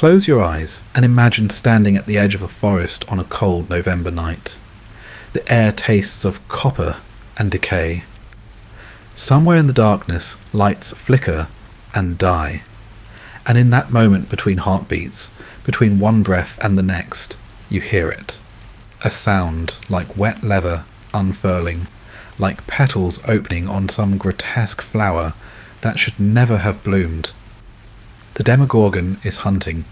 Close your eyes and imagine standing at the edge of a forest on a cold November night. The air tastes of copper and decay. Somewhere in the darkness, lights flicker and die. And in that moment between heartbeats, between one breath and the next, you hear it. A sound like wet leather unfurling, like petals opening on some grotesque flower that should never have bloomed. The Demogorgon is hunting.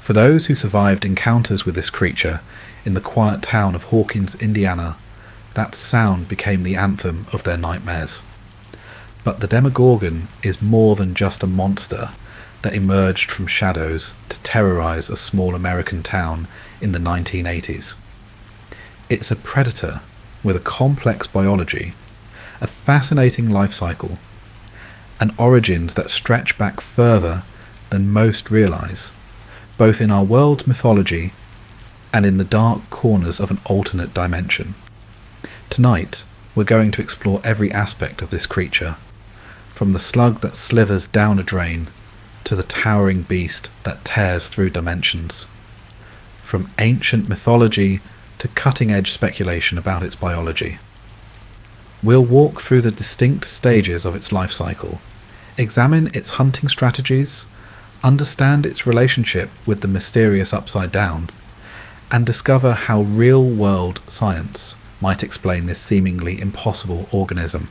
For those who survived encounters with this creature in the quiet town of Hawkins, Indiana, that sound became the anthem of their nightmares. But the Demogorgon is more than just a monster that emerged from shadows to terrorize a small American town in the 1980s. It's a predator with a complex biology, a fascinating life cycle, and origins that stretch back further than most realize, both in our world's mythology and in the dark corners of an alternate dimension. Tonight, we're going to explore every aspect of this creature, from the slug that slithers down a drain to the towering beast that tears through dimensions. From ancient mythology to cutting-edge speculation about its biology. We'll walk through the distinct stages of its life cycle, examine its hunting strategies, understand its relationship with the mysterious Upside Down, and discover how real-world science might explain this seemingly impossible organism.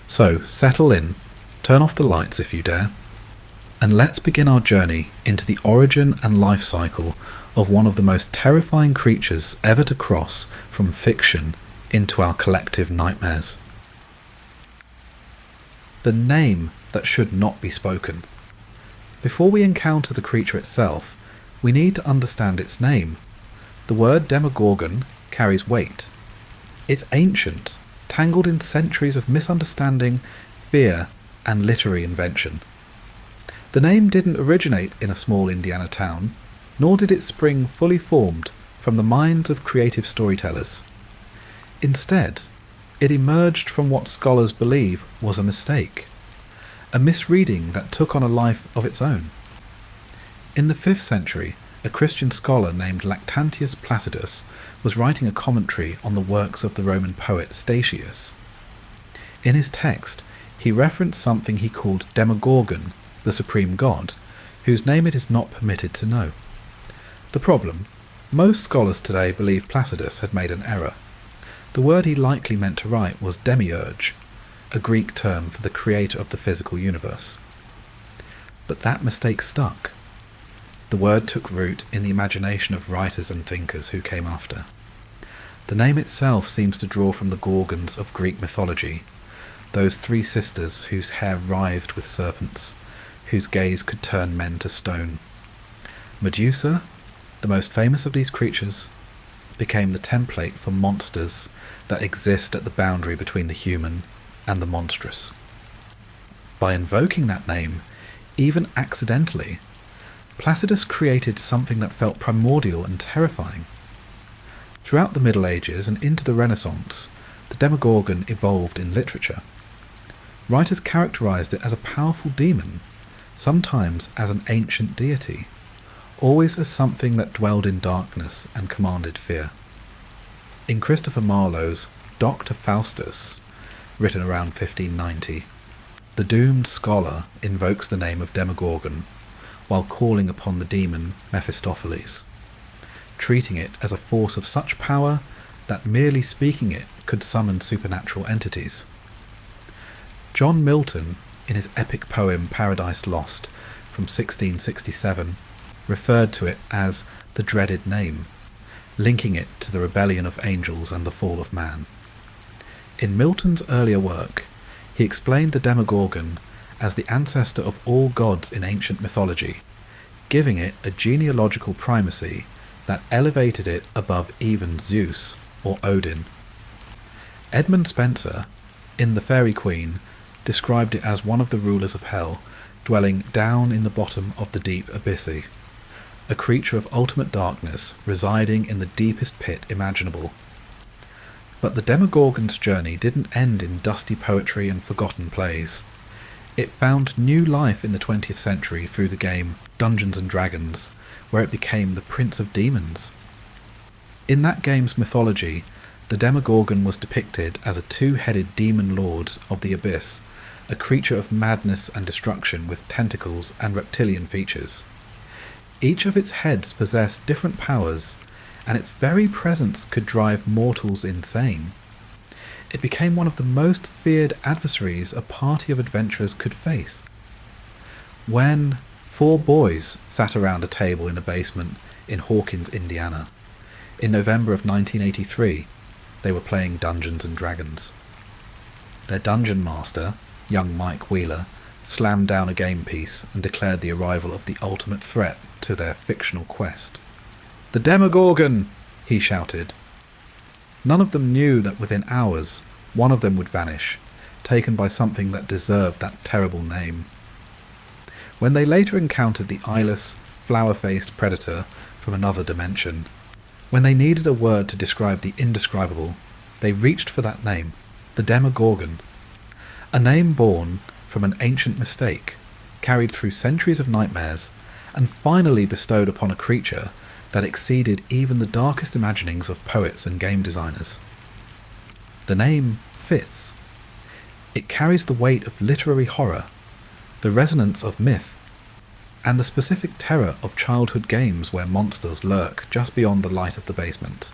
So, settle in, turn off the lights if you dare, and let's begin our journey into the origin and life cycle of one of the most terrifying creatures ever to cross from fiction into our collective nightmares. The name that should not be spoken. Before we encounter the creature itself, we need to understand its name. The word Demogorgon carries weight. It's ancient, tangled in centuries of misunderstanding, fear, and literary invention. The name didn't originate in a small Indiana town, nor did it spring fully formed from the minds of creative storytellers. Instead, it emerged from what scholars believe was a mistake, a misreading that took on a life of its own. In the 5th century, a Christian scholar named Lactantius Placidus was writing a commentary on the works of the Roman poet Statius. In his text, he referenced something he called Demogorgon, the supreme god, whose name it is not permitted to know. The problem: most scholars today believe Placidus had made an error. The word he likely meant to write was demiurge, a Greek term for the creator of the physical universe. But that mistake stuck. The word took root in the imagination of writers and thinkers who came after. The name itself seems to draw from the Gorgons of Greek mythology, those 3 sisters whose hair writhed with serpents, whose gaze could turn men to stone. Medusa, the most famous of these creatures, became the template for monsters that exist at the boundary between the human and the monstrous. By invoking that name, even accidentally, Placidus created something that felt primordial and terrifying. Throughout the Middle Ages and into the Renaissance, the Demogorgon evolved in literature. Writers characterized it as a powerful demon, sometimes as an ancient deity, always as something that dwelled in darkness and commanded fear. In Christopher Marlowe's Dr. Faustus, written around 1590, the doomed scholar invokes the name of Demogorgon while calling upon the demon Mephistopheles, treating it as a force of such power that merely speaking it could summon supernatural entities. John Milton, in his epic poem Paradise Lost from 1667, referred to it as the dreaded name, linking it to the rebellion of angels and the fall of man. In Milton's earlier work, he explained the Demogorgon as the ancestor of all gods in ancient mythology, giving it a genealogical primacy that elevated it above even Zeus or Odin. Edmund Spenser, in The Fairy Queen, described it as one of the rulers of hell, dwelling down in the bottom of the deep abyssi, a creature of ultimate darkness residing in the deepest pit imaginable. But the Demogorgon's journey didn't end in dusty poetry and forgotten plays. It found new life in the 20th century through the game Dungeons and Dragons, where it became the Prince of Demons. In that game's mythology, the Demogorgon was depicted as a two-headed demon lord of the abyss, a creature of madness and destruction with tentacles and reptilian features. Each of its heads possessed different powers, and its very presence could drive mortals insane. It became one of the most feared adversaries a party of adventurers could face. When 4 boys sat around a table in a basement in Hawkins, Indiana, in November of 1983, they were playing Dungeons and Dragons. Their dungeon master, young Mike Wheeler, slammed down a game piece and declared the arrival of the ultimate threat to their fictional quest. "The Demogorgon!" he shouted. None of them knew that within hours, one of them would vanish, taken by something that deserved that terrible name. When they later encountered the eyeless, flower-faced predator from another dimension, when they needed a word to describe the indescribable, they reached for that name, the Demogorgon. A name born from an ancient mistake, carried through centuries of nightmares, and finally bestowed upon a creature that exceeded even the darkest imaginings of poets and game designers. The name fits. It carries the weight of literary horror, the resonance of myth, and the specific terror of childhood games where monsters lurk just beyond the light of the basement.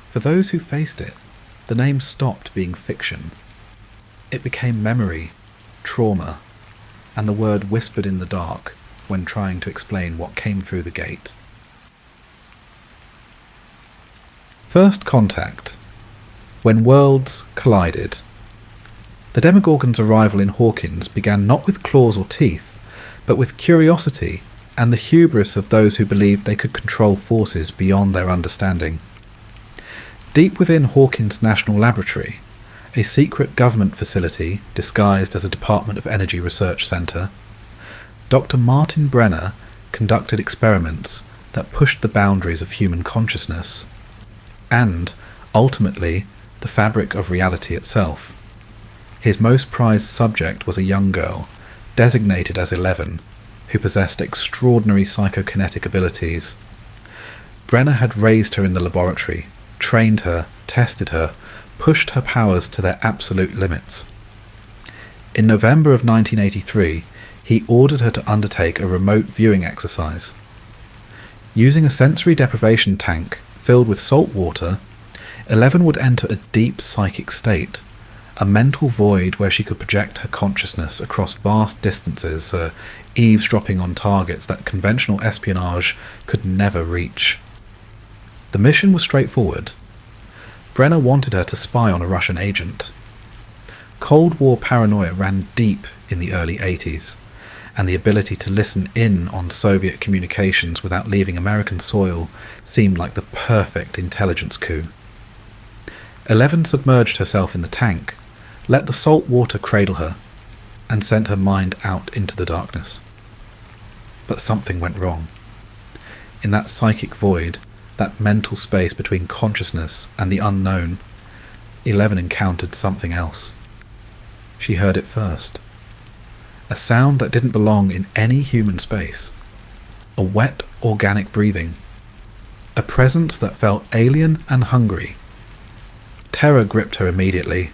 For those who faced it, the name stopped being fiction. It became memory, trauma, and the word whispered in the dark when trying to explain what came through the gate. First contact. When worlds collided. The Demogorgon's arrival in Hawkins began not with claws or teeth, but with curiosity and the hubris of those who believed they could control forces beyond their understanding. Deep within Hawkins National Laboratory, a secret government facility disguised as a Department of Energy research centre, Dr. Martin Brenner conducted experiments that pushed the boundaries of human consciousness, and, ultimately, the fabric of reality itself. His most prized subject was a young girl, designated as 11, who possessed extraordinary psychokinetic abilities. Brenner had raised her in the laboratory, trained her, tested her, pushed her powers to their absolute limits. In November of 1983, he ordered her to undertake a remote viewing exercise. Using a sensory deprivation tank filled with salt water, 11 would enter a deep psychic state, a mental void where she could project her consciousness across vast distances, eavesdropping on targets that conventional espionage could never reach. The mission was straightforward. Brenner wanted her to spy on a Russian agent. Cold War paranoia ran deep in the early 80s, and the ability to listen in on Soviet communications without leaving American soil seemed like the perfect intelligence coup. 11 submerged herself in the tank, let the salt water cradle her, and sent her mind out into the darkness. But something went wrong. In that psychic void, that mental space between consciousness and the unknown, 11 encountered something else. She heard it first. A sound that didn't belong in any human space. A wet, organic breathing. A presence that felt alien and hungry. Terror gripped her immediately.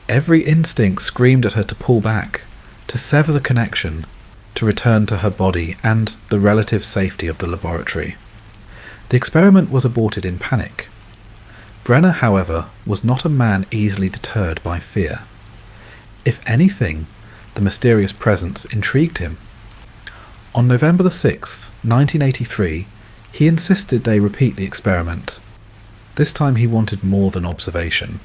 Every instinct screamed at her to pull back, to sever the connection, to return to her body and the relative safety of the laboratory. The experiment was aborted in panic. Brenner, however, was not a man easily deterred by fear. If anything, the mysterious presence intrigued him. On November the 6th, 1983, he insisted they repeat the experiment. This time he wanted more than observation.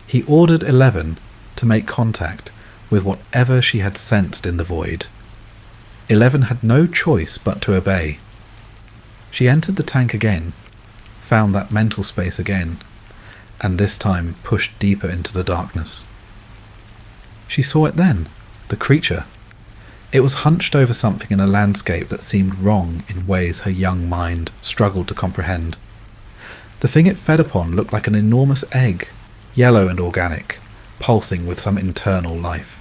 He ordered 11 to make contact with whatever she had sensed in the void. 11 had no choice but to obey. She entered the tank again, found that mental space again, and this time pushed deeper into the darkness. She saw it then, the creature. It was hunched over something in a landscape that seemed wrong in ways her young mind struggled to comprehend. The thing it fed upon looked like an enormous egg, yellow and organic, pulsing with some internal life.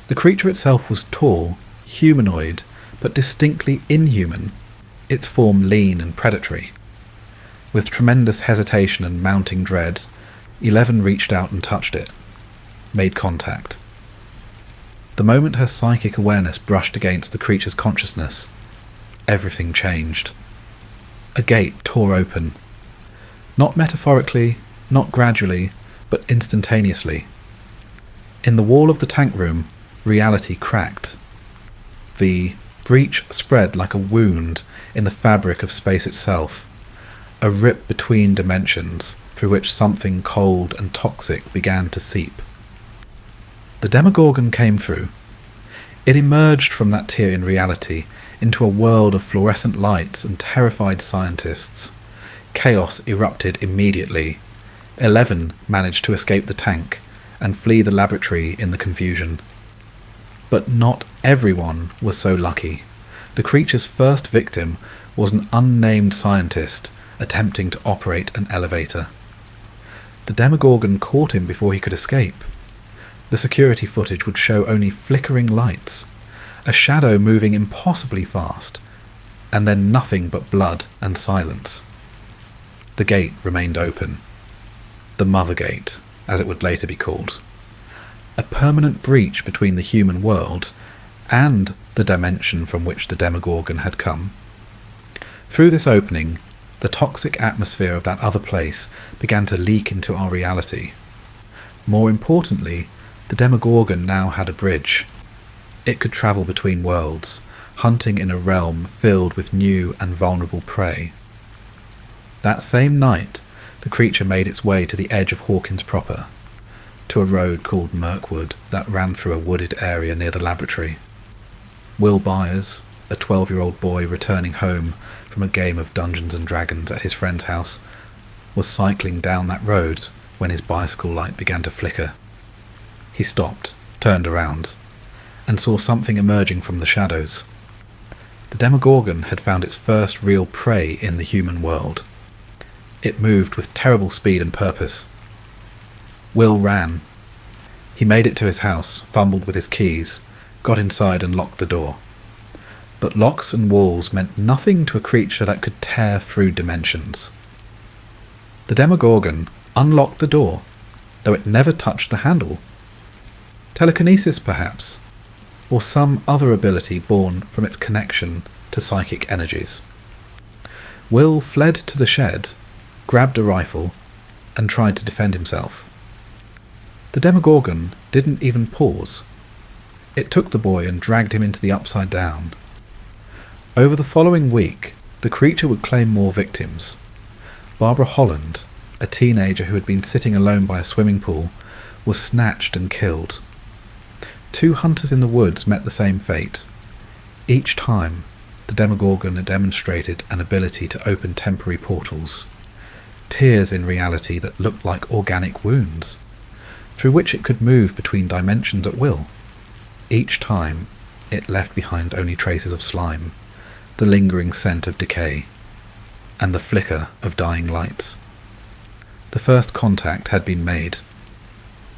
The creature itself was tall, humanoid, but distinctly inhuman, its form lean and predatory. With tremendous hesitation and mounting dread, 11 reached out and touched it, made contact. The moment her psychic awareness brushed against the creature's consciousness, everything changed. A gate tore open. Not metaphorically, not gradually, but instantaneously. In the wall of the tank room, reality cracked. The breach spread like a wound in the fabric of space itself, a rip between dimensions through which something cold and toxic began to seep. The Demogorgon came through. It emerged from that tier in reality into a world of fluorescent lights and terrified scientists. Chaos erupted immediately. 11 managed to escape the tank and flee the laboratory in the confusion. But not everyone was so lucky. The creature's first victim was an unnamed scientist attempting to operate an elevator. The Demogorgon caught him before he could escape. The security footage would show only flickering lights, a shadow moving impossibly fast, and then nothing but blood and silence. The gate remained open. The Mother Gate, as it would later be called. A permanent breach between the human world and the dimension from which the Demogorgon had come. Through this opening, the toxic atmosphere of that other place began to leak into our reality. More importantly, the Demogorgon now had a bridge. It could travel between worlds, hunting in a realm filled with new and vulnerable prey. That same night, the creature made its way to the edge of Hawkins proper, to a road called Mirkwood that ran through a wooded area near the laboratory. Will Byers, a 12-year-old boy returning home from a game of Dungeons and Dragons at his friend's house, was cycling down that road when his bicycle light began to flicker. He stopped, turned around, and saw something emerging from the shadows. The Demogorgon had found its first real prey in the human world. It moved with terrible speed and purpose. Will ran. He made it to his house, fumbled with his keys, got inside and locked the door. But locks and walls meant nothing to a creature that could tear through dimensions. The Demogorgon unlocked the door, though it never touched the handle. Telekinesis, perhaps, or some other ability born from its connection to psychic energies. Will fled to the shed, grabbed a rifle, and tried to defend himself. The Demogorgon didn't even pause. It took the boy and dragged him into the Upside Down. Over the following week, the creature would claim more victims. Barbara Holland, a teenager who had been sitting alone by a swimming pool, was snatched and killed. 2 hunters in the woods met the same fate. Each time, the Demogorgon had demonstrated an ability to open temporary portals, tears in reality that looked like organic wounds, through which it could move between dimensions at will. Each time, it left behind only traces of slime, the lingering scent of decay, and the flicker of dying lights. The first contact had been made.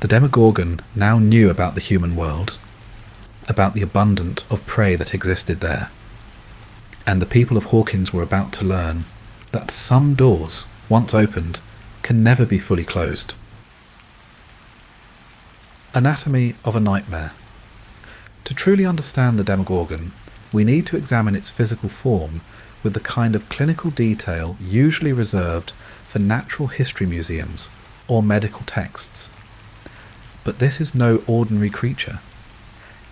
The Demogorgon now knew about the human world, about the abundance of prey that existed there, and the people of Hawkins were about to learn that some doors, once opened, can never be fully closed. Anatomy of a nightmare. To truly understand the Demogorgon, we need to examine its physical form with the kind of clinical detail usually reserved for natural history museums or medical texts. But this is no ordinary creature.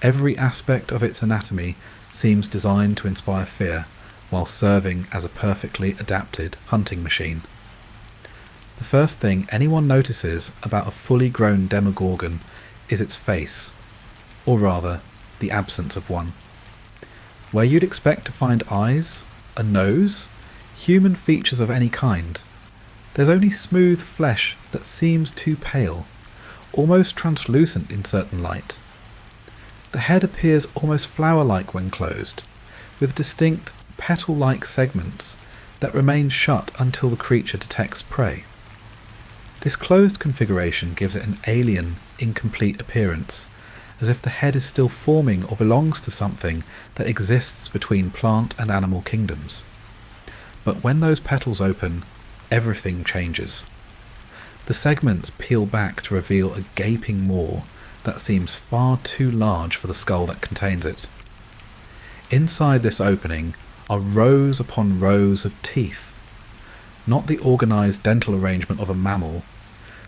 Every aspect of its anatomy seems designed to inspire fear while serving as a perfectly adapted hunting machine. The first thing anyone notices about a fully grown Demogorgon is its face, or rather, the absence of one. Where you'd expect to find eyes, a nose, human features of any kind, there's only smooth flesh that seems too pale, almost translucent in certain light. The head appears almost flower-like when closed, with distinct petal-like segments that remain shut until the creature detects prey. This closed configuration gives it an alien, incomplete appearance, as if the head is still forming or belongs to something that exists between plant and animal kingdoms. But when those petals open, everything changes. The segments peel back to reveal a gaping maw that seems far too large for the skull that contains it. Inside this opening are rows upon rows of teeth, not the organised dental arrangement of a mammal,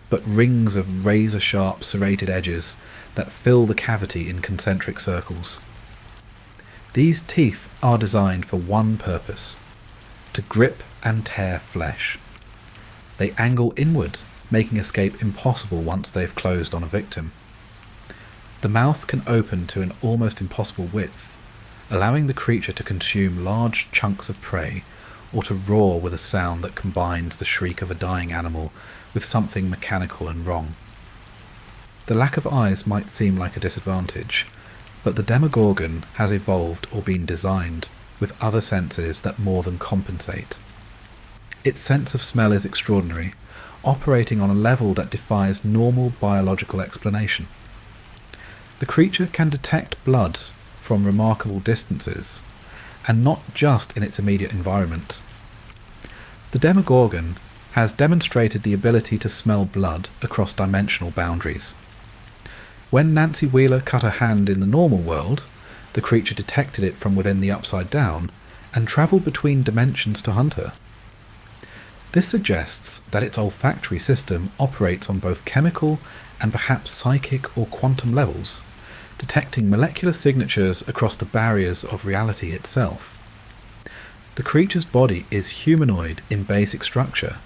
but rings of razor-sharp serrated edges that fill the cavity in concentric circles. These teeth are designed for one purpose: to grip and tear flesh. They angle inward, making escape impossible once they've closed on a victim. The mouth can open to an almost impossible width, allowing the creature to consume large chunks of prey or to roar with a sound that combines the shriek of a dying animal with something mechanical and wrong. The lack of eyes might seem like a disadvantage, but the Demogorgon has evolved or been designed with other senses that more than compensate. Its sense of smell is extraordinary, operating on a level that defies normal biological explanation. The creature can detect blood from remarkable distances, and not just in its immediate environment. The Demogorgon has demonstrated the ability to smell blood across dimensional boundaries. When Nancy Wheeler cut her hand in the normal world, the creature detected it from within the Upside Down and travelled between dimensions to hunt her. This suggests that its olfactory system operates on both chemical and perhaps psychic or quantum levels, detecting molecular signatures across the barriers of reality itself. The creature's body is humanoid in basic structure,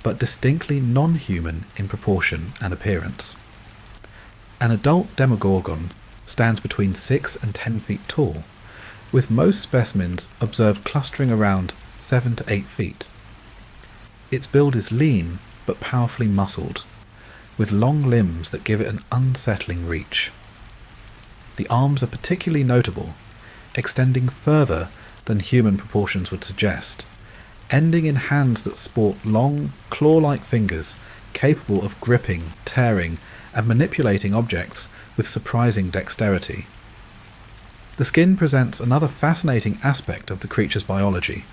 but distinctly non-human in proportion and appearance. An adult Demogorgon stands between 6 and 10 feet tall, with most specimens observed clustering around 7 to 8 feet. Its build is lean but powerfully muscled, with long limbs that give it an unsettling reach. The arms are particularly notable, extending further than human proportions would suggest, ending in hands that sport long, claw-like fingers capable of gripping, tearing, and manipulating objects with surprising dexterity. The skin presents another fascinating aspect of the creature's biology.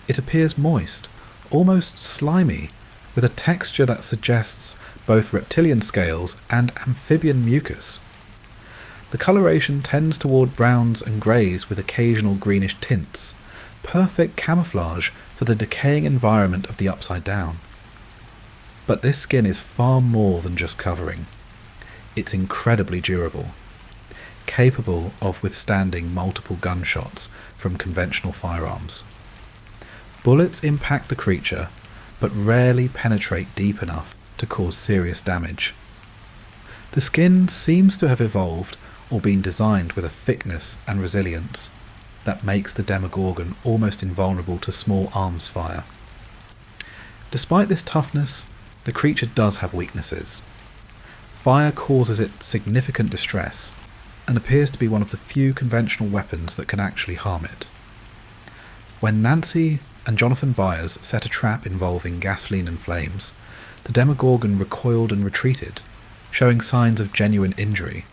It appears moist, almost slimy, with a texture that suggests both reptilian scales and amphibian mucus. The coloration tends toward browns and greys with occasional greenish tints, perfect camouflage for the decaying environment of the Upside Down. But this skin is far more than just covering. It's incredibly durable, capable of withstanding multiple gunshots from conventional firearms. Bullets impact the creature, but rarely penetrate deep enough to cause serious damage. The skin seems to have evolved or been designed with a thickness and resilience that makes the Demogorgon almost invulnerable to small arms fire. Despite this toughness, the creature does have weaknesses. Fire causes it significant distress, and appears to be one of the few conventional weapons that can actually harm it. When Nancy and Jonathan Byers set a trap involving gasoline and flames, the Demogorgon recoiled and retreated, showing signs of genuine injury.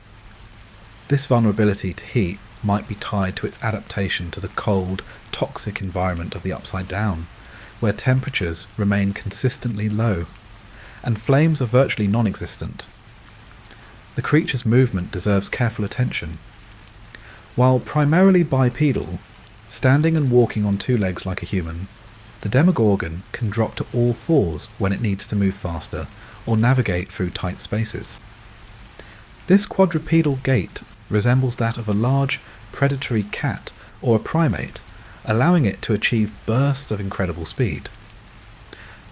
This vulnerability to heat might be tied to its adaptation to the cold, toxic environment of the Upside Down, where temperatures remain consistently low, and flames are virtually non-existent. The creature's movement deserves careful attention. While primarily bipedal, standing and walking on 2 legs like a human, the Demogorgon can drop to all 4s when it needs to move faster or navigate through tight spaces. This quadrupedal gait resembles that of a large predatory cat or a primate, allowing it to achieve bursts of incredible speed.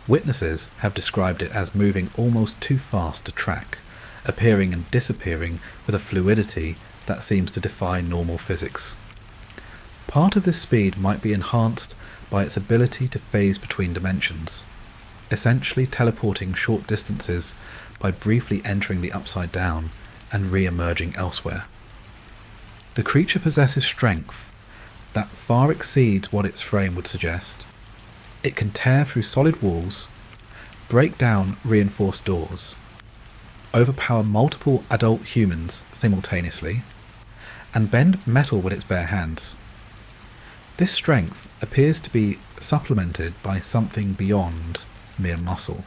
Witnesses have described it as moving almost too fast to track, appearing and disappearing with a fluidity that seems to defy normal physics. Part of this speed might be enhanced by its ability to phase between dimensions, essentially teleporting short distances by briefly entering the Upside Down and re-emerging elsewhere. The creature possesses strength that far exceeds what its frame would suggest. It can tear through solid walls, break down reinforced doors. overpower multiple adult humans simultaneously, and bend metal with its bare hands. This strength appears to be supplemented by something beyond mere muscle,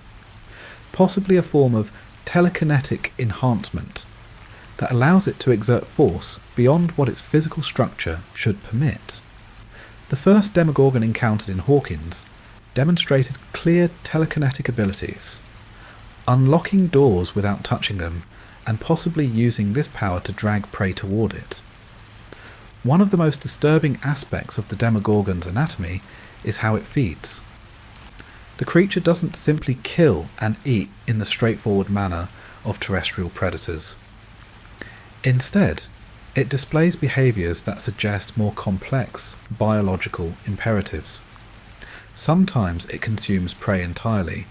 possibly a form of telekinetic enhancement that allows it to exert force beyond what its physical structure should permit. The first Demogorgon encountered in Hawkins demonstrated clear telekinetic abilities, unlocking doors without touching them, and possibly using this power to drag prey toward it. One of the most disturbing aspects of the Demogorgon's anatomy is how it feeds. The creature doesn't simply kill and eat in the straightforward manner of terrestrial predators. Instead, it displays behaviours that suggest more complex biological imperatives. Sometimes it consumes prey entirely,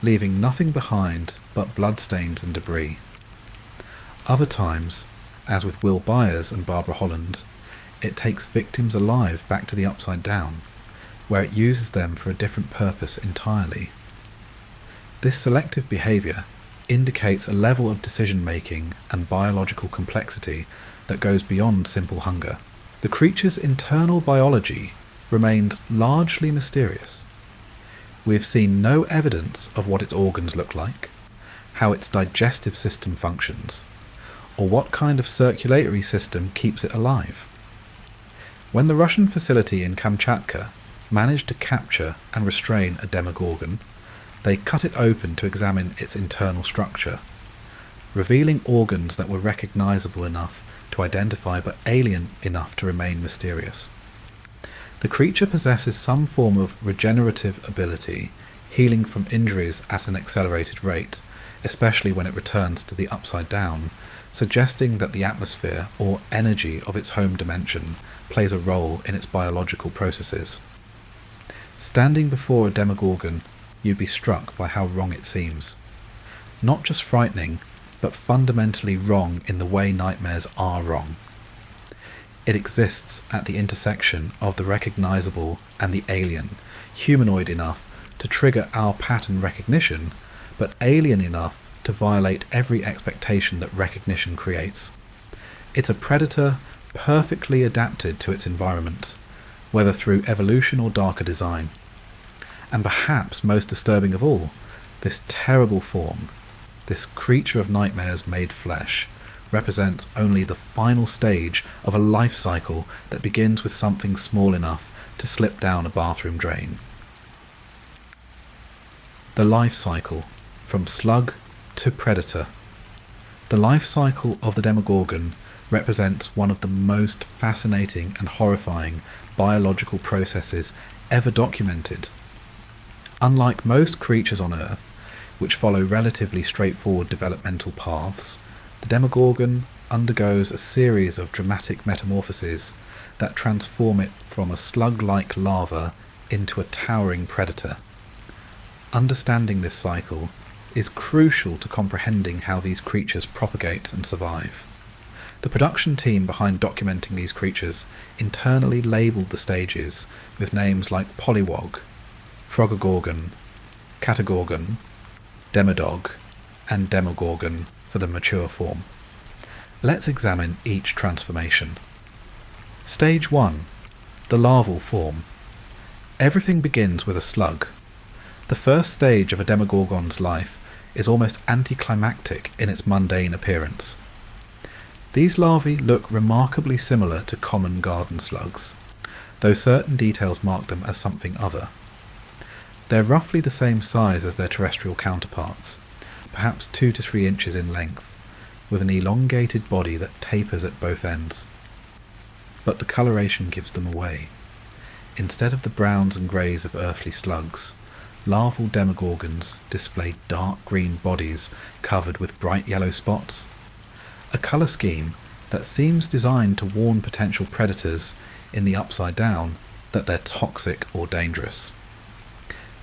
leaving nothing behind but bloodstains and debris. Other times, as with Will Byers and Barbara Holland, it takes victims alive back to the Upside Down, where it uses them for a different purpose entirely. This selective behaviour indicates a level of decision-making and biological complexity that goes beyond simple hunger. The creature's internal biology remains largely mysterious. We have seen no evidence of what its organs look like, how its digestive system functions, or what kind of circulatory system keeps it alive. When the Russian facility in Kamchatka managed to capture and restrain a Demogorgon, they cut it open to examine its internal structure, revealing organs that were recognizable enough to identify but alien enough to remain mysterious. The creature possesses some form of regenerative ability, healing from injuries at an accelerated rate, especially when it returns to the Upside Down, suggesting that the atmosphere or energy of its home dimension plays a role in its biological processes. Standing before a Demogorgon, you'd be struck by how wrong it seems. Not just frightening, but fundamentally wrong in the way nightmares are wrong. It exists at the intersection of the recognizable and the alien, humanoid enough to trigger our pattern recognition, but alien enough to violate every expectation that recognition creates. It's a predator perfectly adapted to its environment, whether through evolution or darker design. And perhaps most disturbing of all, this terrible form, this creature of nightmares made flesh, represents only the final stage of a life cycle that begins with something small enough to slip down a bathroom drain. The life cycle, from slug to predator. The life cycle of the Demogorgon represents one of the most fascinating and horrifying biological processes ever documented. Unlike most creatures on Earth, which follow relatively straightforward developmental paths, the Demogorgon undergoes a series of dramatic metamorphoses that transform it from a slug-like larva into a towering predator. Understanding this cycle is crucial to comprehending how these creatures propagate and survive. The production team behind documenting these creatures internally labelled the stages with names like pollywog, frogogorgon, catagorgon, demodog, and demogorgon for the mature form. Let's examine each transformation. Stage 1. The larval form. Everything begins with a slug. The first stage of a Demogorgon's life is almost anticlimactic in its mundane appearance. These larvae look remarkably similar to common garden slugs, though certain details mark them as something other. They're roughly the same size as their terrestrial counterparts, perhaps 2 to 3 inches in length, with an elongated body that tapers at both ends. But the coloration gives them away. Instead of the browns and greys of earthly slugs, larval Demogorgons display dark green bodies covered with bright yellow spots, a colour scheme that seems designed to warn potential predators in the Upside Down that they're toxic or dangerous.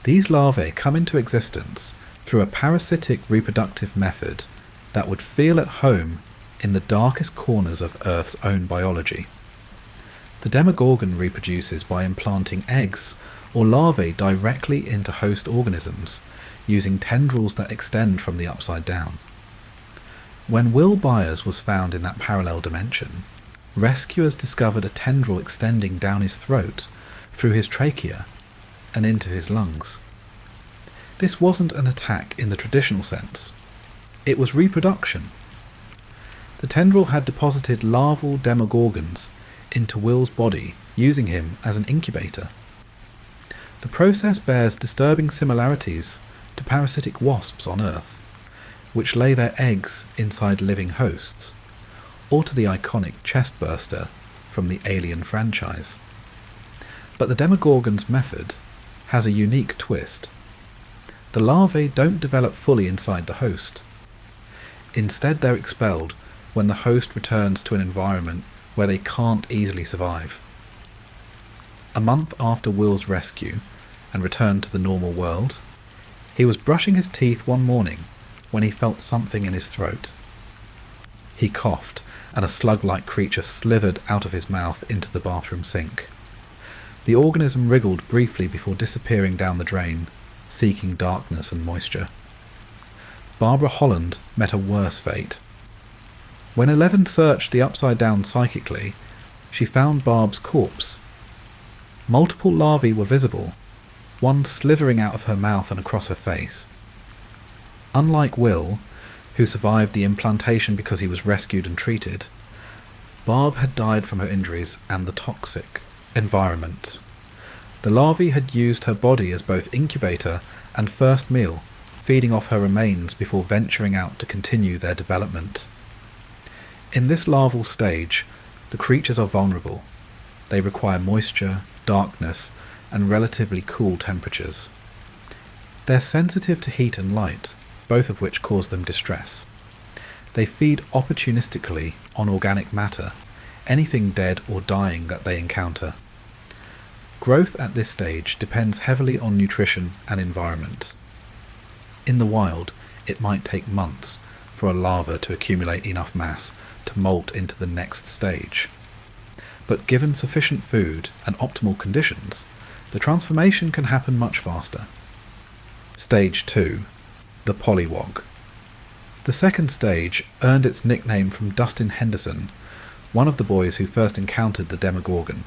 These larvae come into existence through a parasitic reproductive method that would feel at home in the darkest corners of Earth's own biology. The Demogorgon reproduces by implanting eggs or larvae directly into host organisms, using tendrils that extend from the Upside Down. When Will Byers was found in that parallel dimension, rescuers discovered a tendril extending down his throat, through his trachea, and into his lungs. This wasn't an attack in the traditional sense. It was reproduction. The tendril had deposited larval demogorgons into Will's body, using him as an incubator. The process bears disturbing similarities to parasitic wasps on Earth, which lay their eggs inside living hosts, or to the iconic chestburster from the Alien franchise. But the Demogorgon's method has a unique twist. The larvae don't develop fully inside the host. Instead, they're expelled when the host returns to an environment where they can't easily survive. A month after Will's rescue and return to the normal world, he was brushing his teeth one morning when he felt something in his throat. He coughed, and a slug-like creature slithered out of his mouth into the bathroom sink. The organism wriggled briefly before disappearing down the drain, seeking darkness and moisture. Barbara Holland met a worse fate. When Eleven searched the Upside Down psychically, she found Barb's corpse. Multiple larvae were visible, one slithering out of her mouth and across her face. Unlike Will, who survived the implantation because he was rescued and treated, Barb had died from her injuries and the toxic environment. The larvae had used her body as both incubator and first meal, feeding off her remains before venturing out to continue their development. In this larval stage, the creatures are vulnerable. They require moisture, darkness, and relatively cool temperatures. They're sensitive to heat and light, both of which cause them distress. They feed opportunistically on organic matter, anything dead or dying that they encounter. Growth at this stage depends heavily on nutrition and environment. In the wild, it might take months for a larva to accumulate enough mass to molt into the next stage. But given sufficient food and optimal conditions, the transformation can happen much faster. Stage 2. The pollywog. The second stage earned its nickname from Dustin Henderson, one of the boys who first encountered the Demogorgon.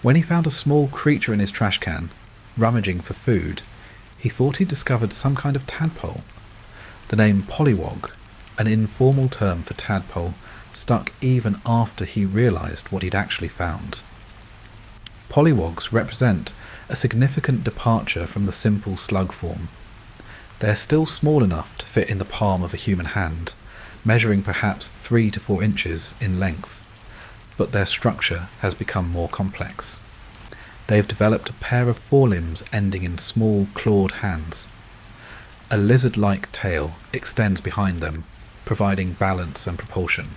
When he found a small creature in his trash can, rummaging for food, he thought he'd discovered some kind of tadpole. The name pollywog, an informal term for tadpole, stuck even after he realised what he'd actually found. Polywogs represent a significant departure from the simple slug form. They're still small enough to fit in the palm of a human hand, measuring perhaps 3 to 4 inches in length, but their structure has become more complex. They've developed a pair of forelimbs ending in small clawed hands. A lizard-like tail extends behind them, providing balance and propulsion.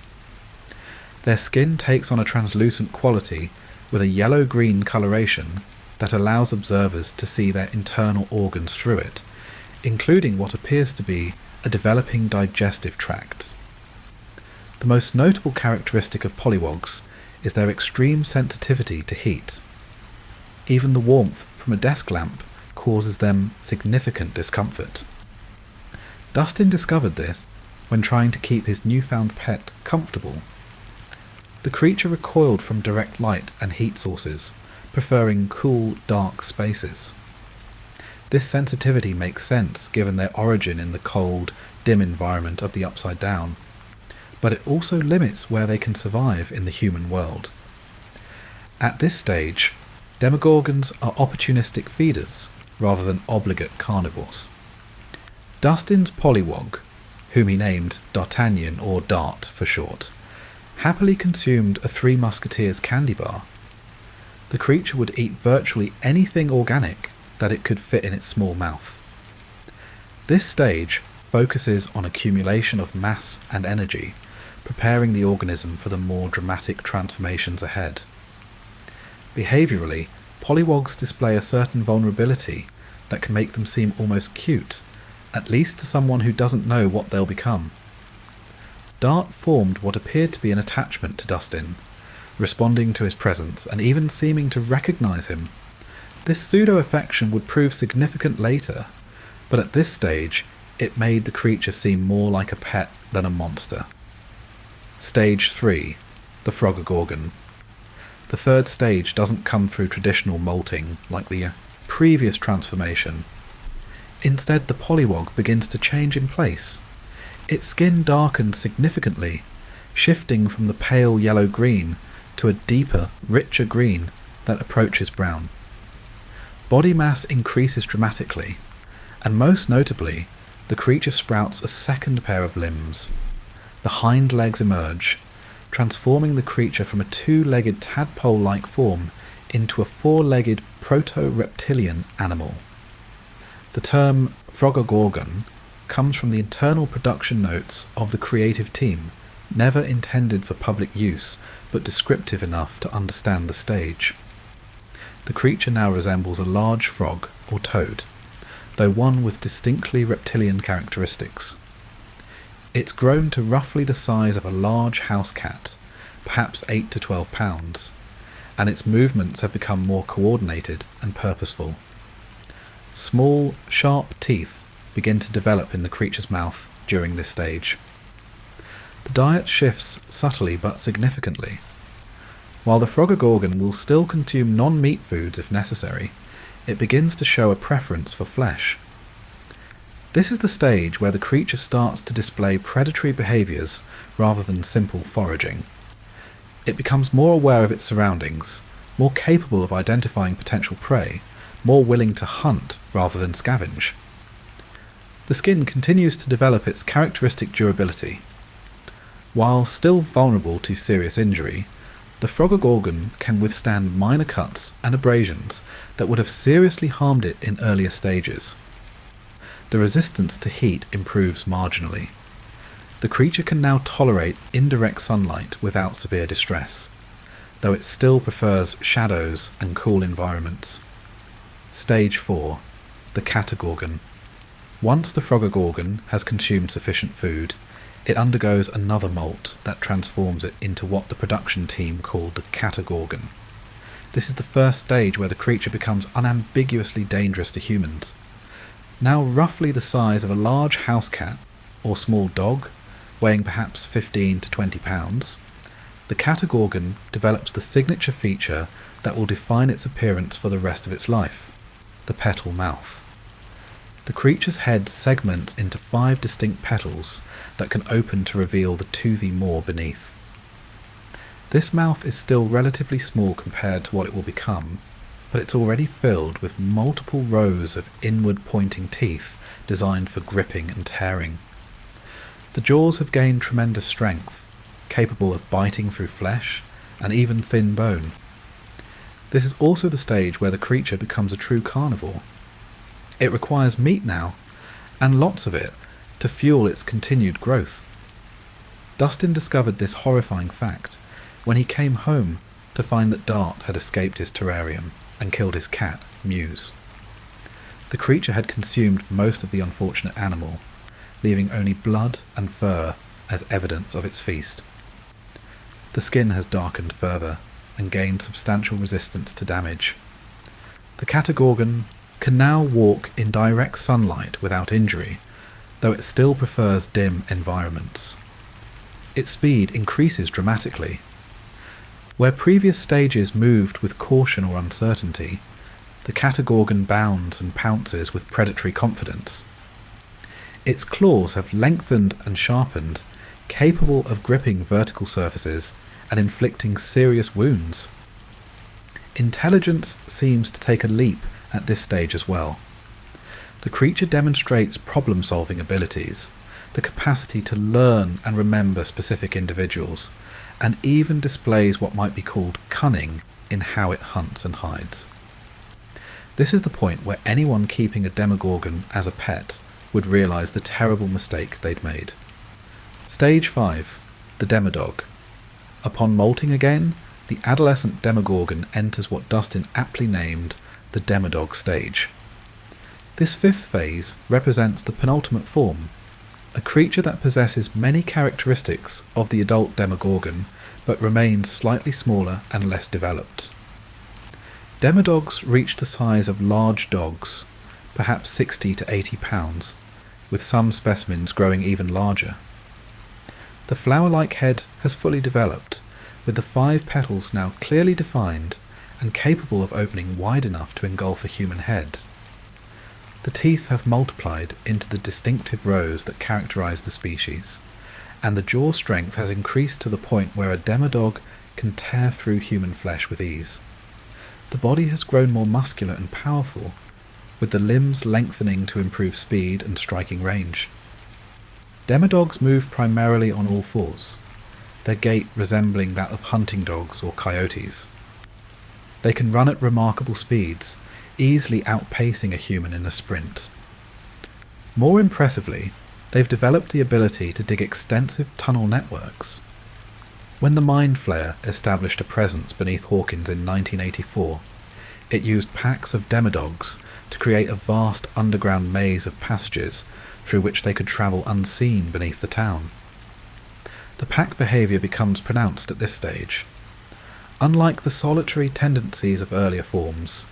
Their skin takes on a translucent quality with a yellow-green coloration that allows observers to see their internal organs through it, including what appears to be a developing digestive tract. The most notable characteristic of polywogs is their extreme sensitivity to heat. Even the warmth from a desk lamp causes them significant discomfort. Dustin discovered this when trying to keep his newfound pet comfortable. The creature recoiled from direct light and heat sources, preferring cool, dark spaces. This sensitivity makes sense given their origin in the cold, dim environment of the Upside Down, but it also limits where they can survive in the human world. At this stage, Demogorgons are opportunistic feeders rather than obligate carnivores. Dustin's pollywog, whom he named D'Artagnan or Dart for short, happily consumed a Three Musketeers candy bar. The creature would eat virtually anything organic that it could fit in its small mouth. This stage focuses on accumulation of mass and energy, preparing the organism for the more dramatic transformations ahead. Behaviourally, polywogs display a certain vulnerability that can make them seem almost cute, at least to someone who doesn't know what they'll become. Dart formed what appeared to be an attachment to Dustin, responding to his presence and even seeming to recognise him. This pseudo-affection would prove significant later, but at this stage it made the creature seem more like a pet than a monster. Stage 3. The Frogogorgon. The third stage doesn't come through traditional molting like the previous transformation. Instead, the pollywog begins to change in place. Its skin darkens significantly, shifting from the pale yellow-green to a deeper, richer green that approaches brown. Body mass increases dramatically, and most notably, the creature sprouts a second pair of limbs. The hind legs emerge, transforming the creature from a two-legged tadpole-like form into a four-legged proto-reptilian animal. The term Frogogorgon comes from the internal production notes of the creative team, never intended for public use, but descriptive enough to understand the stage. The creature now resembles a large frog or toad, though one with distinctly reptilian characteristics. It's grown to roughly the size of a large house cat, perhaps 8 to 12 pounds, and its movements have become more coordinated and purposeful. Small, sharp teeth begin to develop in the creature's mouth during this stage. The diet shifts subtly but significantly. While the Frogogorgon will still consume non-meat foods if necessary, it begins to show a preference for flesh. This is the stage where the creature starts to display predatory behaviours rather than simple foraging. It becomes more aware of its surroundings, more capable of identifying potential prey, more willing to hunt rather than scavenge. The skin continues to develop its characteristic durability. While still vulnerable to serious injury, the Frogogorgon can withstand minor cuts and abrasions that would have seriously harmed it in earlier stages. The resistance to heat improves marginally. The creature can now tolerate indirect sunlight without severe distress, though it still prefers shadows and cool environments. Stage 4. The Catagorgon. Once the Frogogorgon has consumed sufficient food, it undergoes another molt that transforms it into what the production team called the Catagorgon. This is the first stage where the creature becomes unambiguously dangerous to humans. Now roughly the size of a large house cat or small dog, weighing perhaps 15 to 20 pounds, the Catagorgon develops the signature feature that will define its appearance for the rest of its life, the petal mouth. The creature's head segments into 5 distinct petals that can open to reveal the toothy maw beneath. This mouth is still relatively small compared to what it will become, but it's already filled with multiple rows of inward-pointing teeth designed for gripping and tearing. The jaws have gained tremendous strength, capable of biting through flesh and even thin bone. This is also the stage where the creature becomes a true carnivore. It requires meat now, and lots of it, to fuel its continued growth. Dustin discovered this horrifying fact when he came home to find that Dart had escaped his terrarium and killed his cat, Muse. The creature had consumed most of the unfortunate animal, leaving only blood and fur as evidence of its feast. The skin has darkened further and gained substantial resistance to damage. The Catagorgon can now walk in direct sunlight without injury, though it still prefers dim environments. Its speed increases dramatically. Where previous stages moved with caution or uncertainty, the Catagorgon bounds and pounces with predatory confidence. Its claws have lengthened and sharpened, capable of gripping vertical surfaces and inflicting serious wounds. Intelligence seems to take a leap at this stage as well. The creature demonstrates problem-solving abilities, the capacity to learn and remember specific individuals, and even displays what might be called cunning in how it hunts and hides. This is the point where anyone keeping a Demogorgon as a pet would realise the terrible mistake they'd made. Stage 5. The Demodog. Upon molting again, the adolescent Demogorgon enters what Dustin aptly named the demodog stage. This 5th phase represents the penultimate form, a creature that possesses many characteristics of the adult Demogorgon, but remains slightly smaller and less developed. Demodogs reach the size of large dogs, perhaps 60 to 80 pounds, with some specimens growing even larger. The flower-like head has fully developed, with the 5 petals now clearly defined and capable of opening wide enough to engulf a human head. The teeth have multiplied into the distinctive rows that characterize the species, and the jaw strength has increased to the point where a demodog can tear through human flesh with ease. The body has grown more muscular and powerful, with the limbs lengthening to improve speed and striking range. Demodogs move primarily on all fours, their gait resembling that of hunting dogs or coyotes. They can run at remarkable speeds, easily outpacing a human in a sprint. More impressively, they've developed the ability to dig extensive tunnel networks. When the Mind Flayer established a presence beneath Hawkins in 1984, it used packs of demodogs to create a vast underground maze of passages through which they could travel unseen beneath the town. The pack behaviour becomes pronounced at this stage. Unlike the solitary tendencies of earlier forms,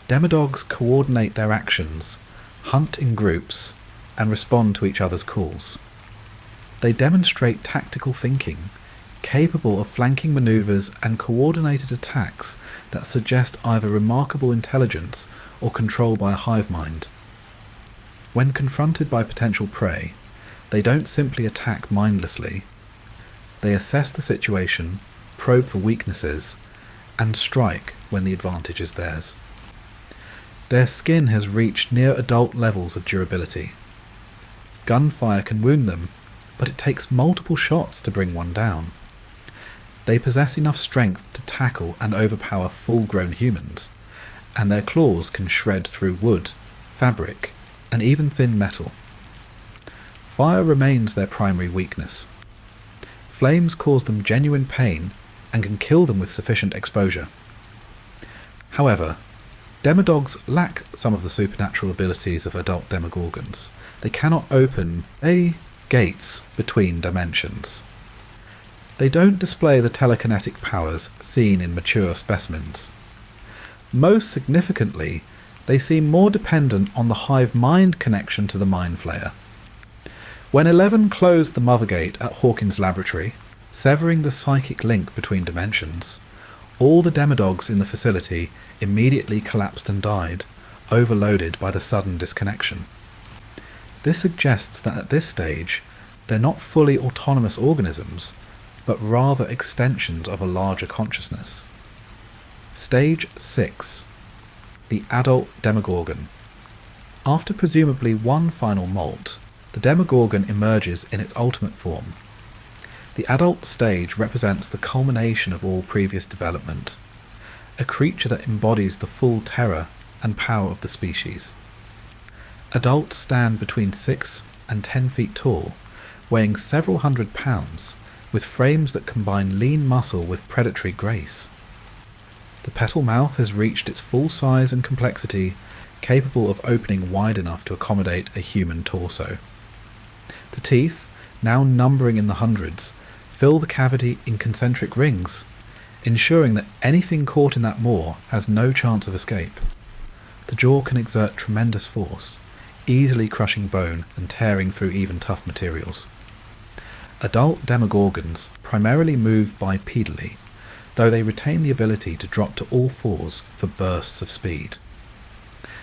demodogs coordinate their actions, hunt in groups, and respond to each other's calls. They demonstrate tactical thinking, capable of flanking manoeuvres and coordinated attacks that suggest either remarkable intelligence or control by a hive mind. When confronted by potential prey, they don't simply attack mindlessly. They assess the situation, probe for weaknesses, and strike when the advantage is theirs. Their skin has reached near adult levels of durability. Gunfire can wound them, but it takes multiple shots to bring one down. They possess enough strength to tackle and overpower full-grown humans, and their claws can shred through wood, fabric, and even thin metal. Fire remains their primary weakness. Flames cause them genuine pain and can kill them with sufficient exposure. However, demodogs lack some of the supernatural abilities of adult demogorgons. They cannot open gates between dimensions. They don't display the telekinetic powers seen in mature specimens. Most significantly, they seem more dependent on the hive mind connection to the Mind Flayer. When 11 closed the mother gate at Hawkins Laboratory, severing the psychic link between dimensions, all the demodogs in the facility immediately collapsed and died, overloaded by the sudden disconnection. This suggests that at this stage, they're not fully autonomous organisms, but rather extensions of a larger consciousness. Stage 6. The adult Demogorgon. After presumably one final molt, the Demogorgon emerges in its ultimate form. The adult stage represents the culmination of all previous development, a creature that embodies the full terror and power of the species. Adults stand between 6 and 10 feet tall, weighing several hundred pounds, with frames that combine lean muscle with predatory grace. The petal mouth has reached its full size and complexity, capable of opening wide enough to accommodate a human torso. The teeth, now numbering in the hundreds, fill the cavity in concentric rings, ensuring that anything caught in that maw has no chance of escape. The jaw can exert tremendous force, easily crushing bone and tearing through even tough materials. Adult demogorgons primarily move bipedally, though they retain the ability to drop to all fours for bursts of speed.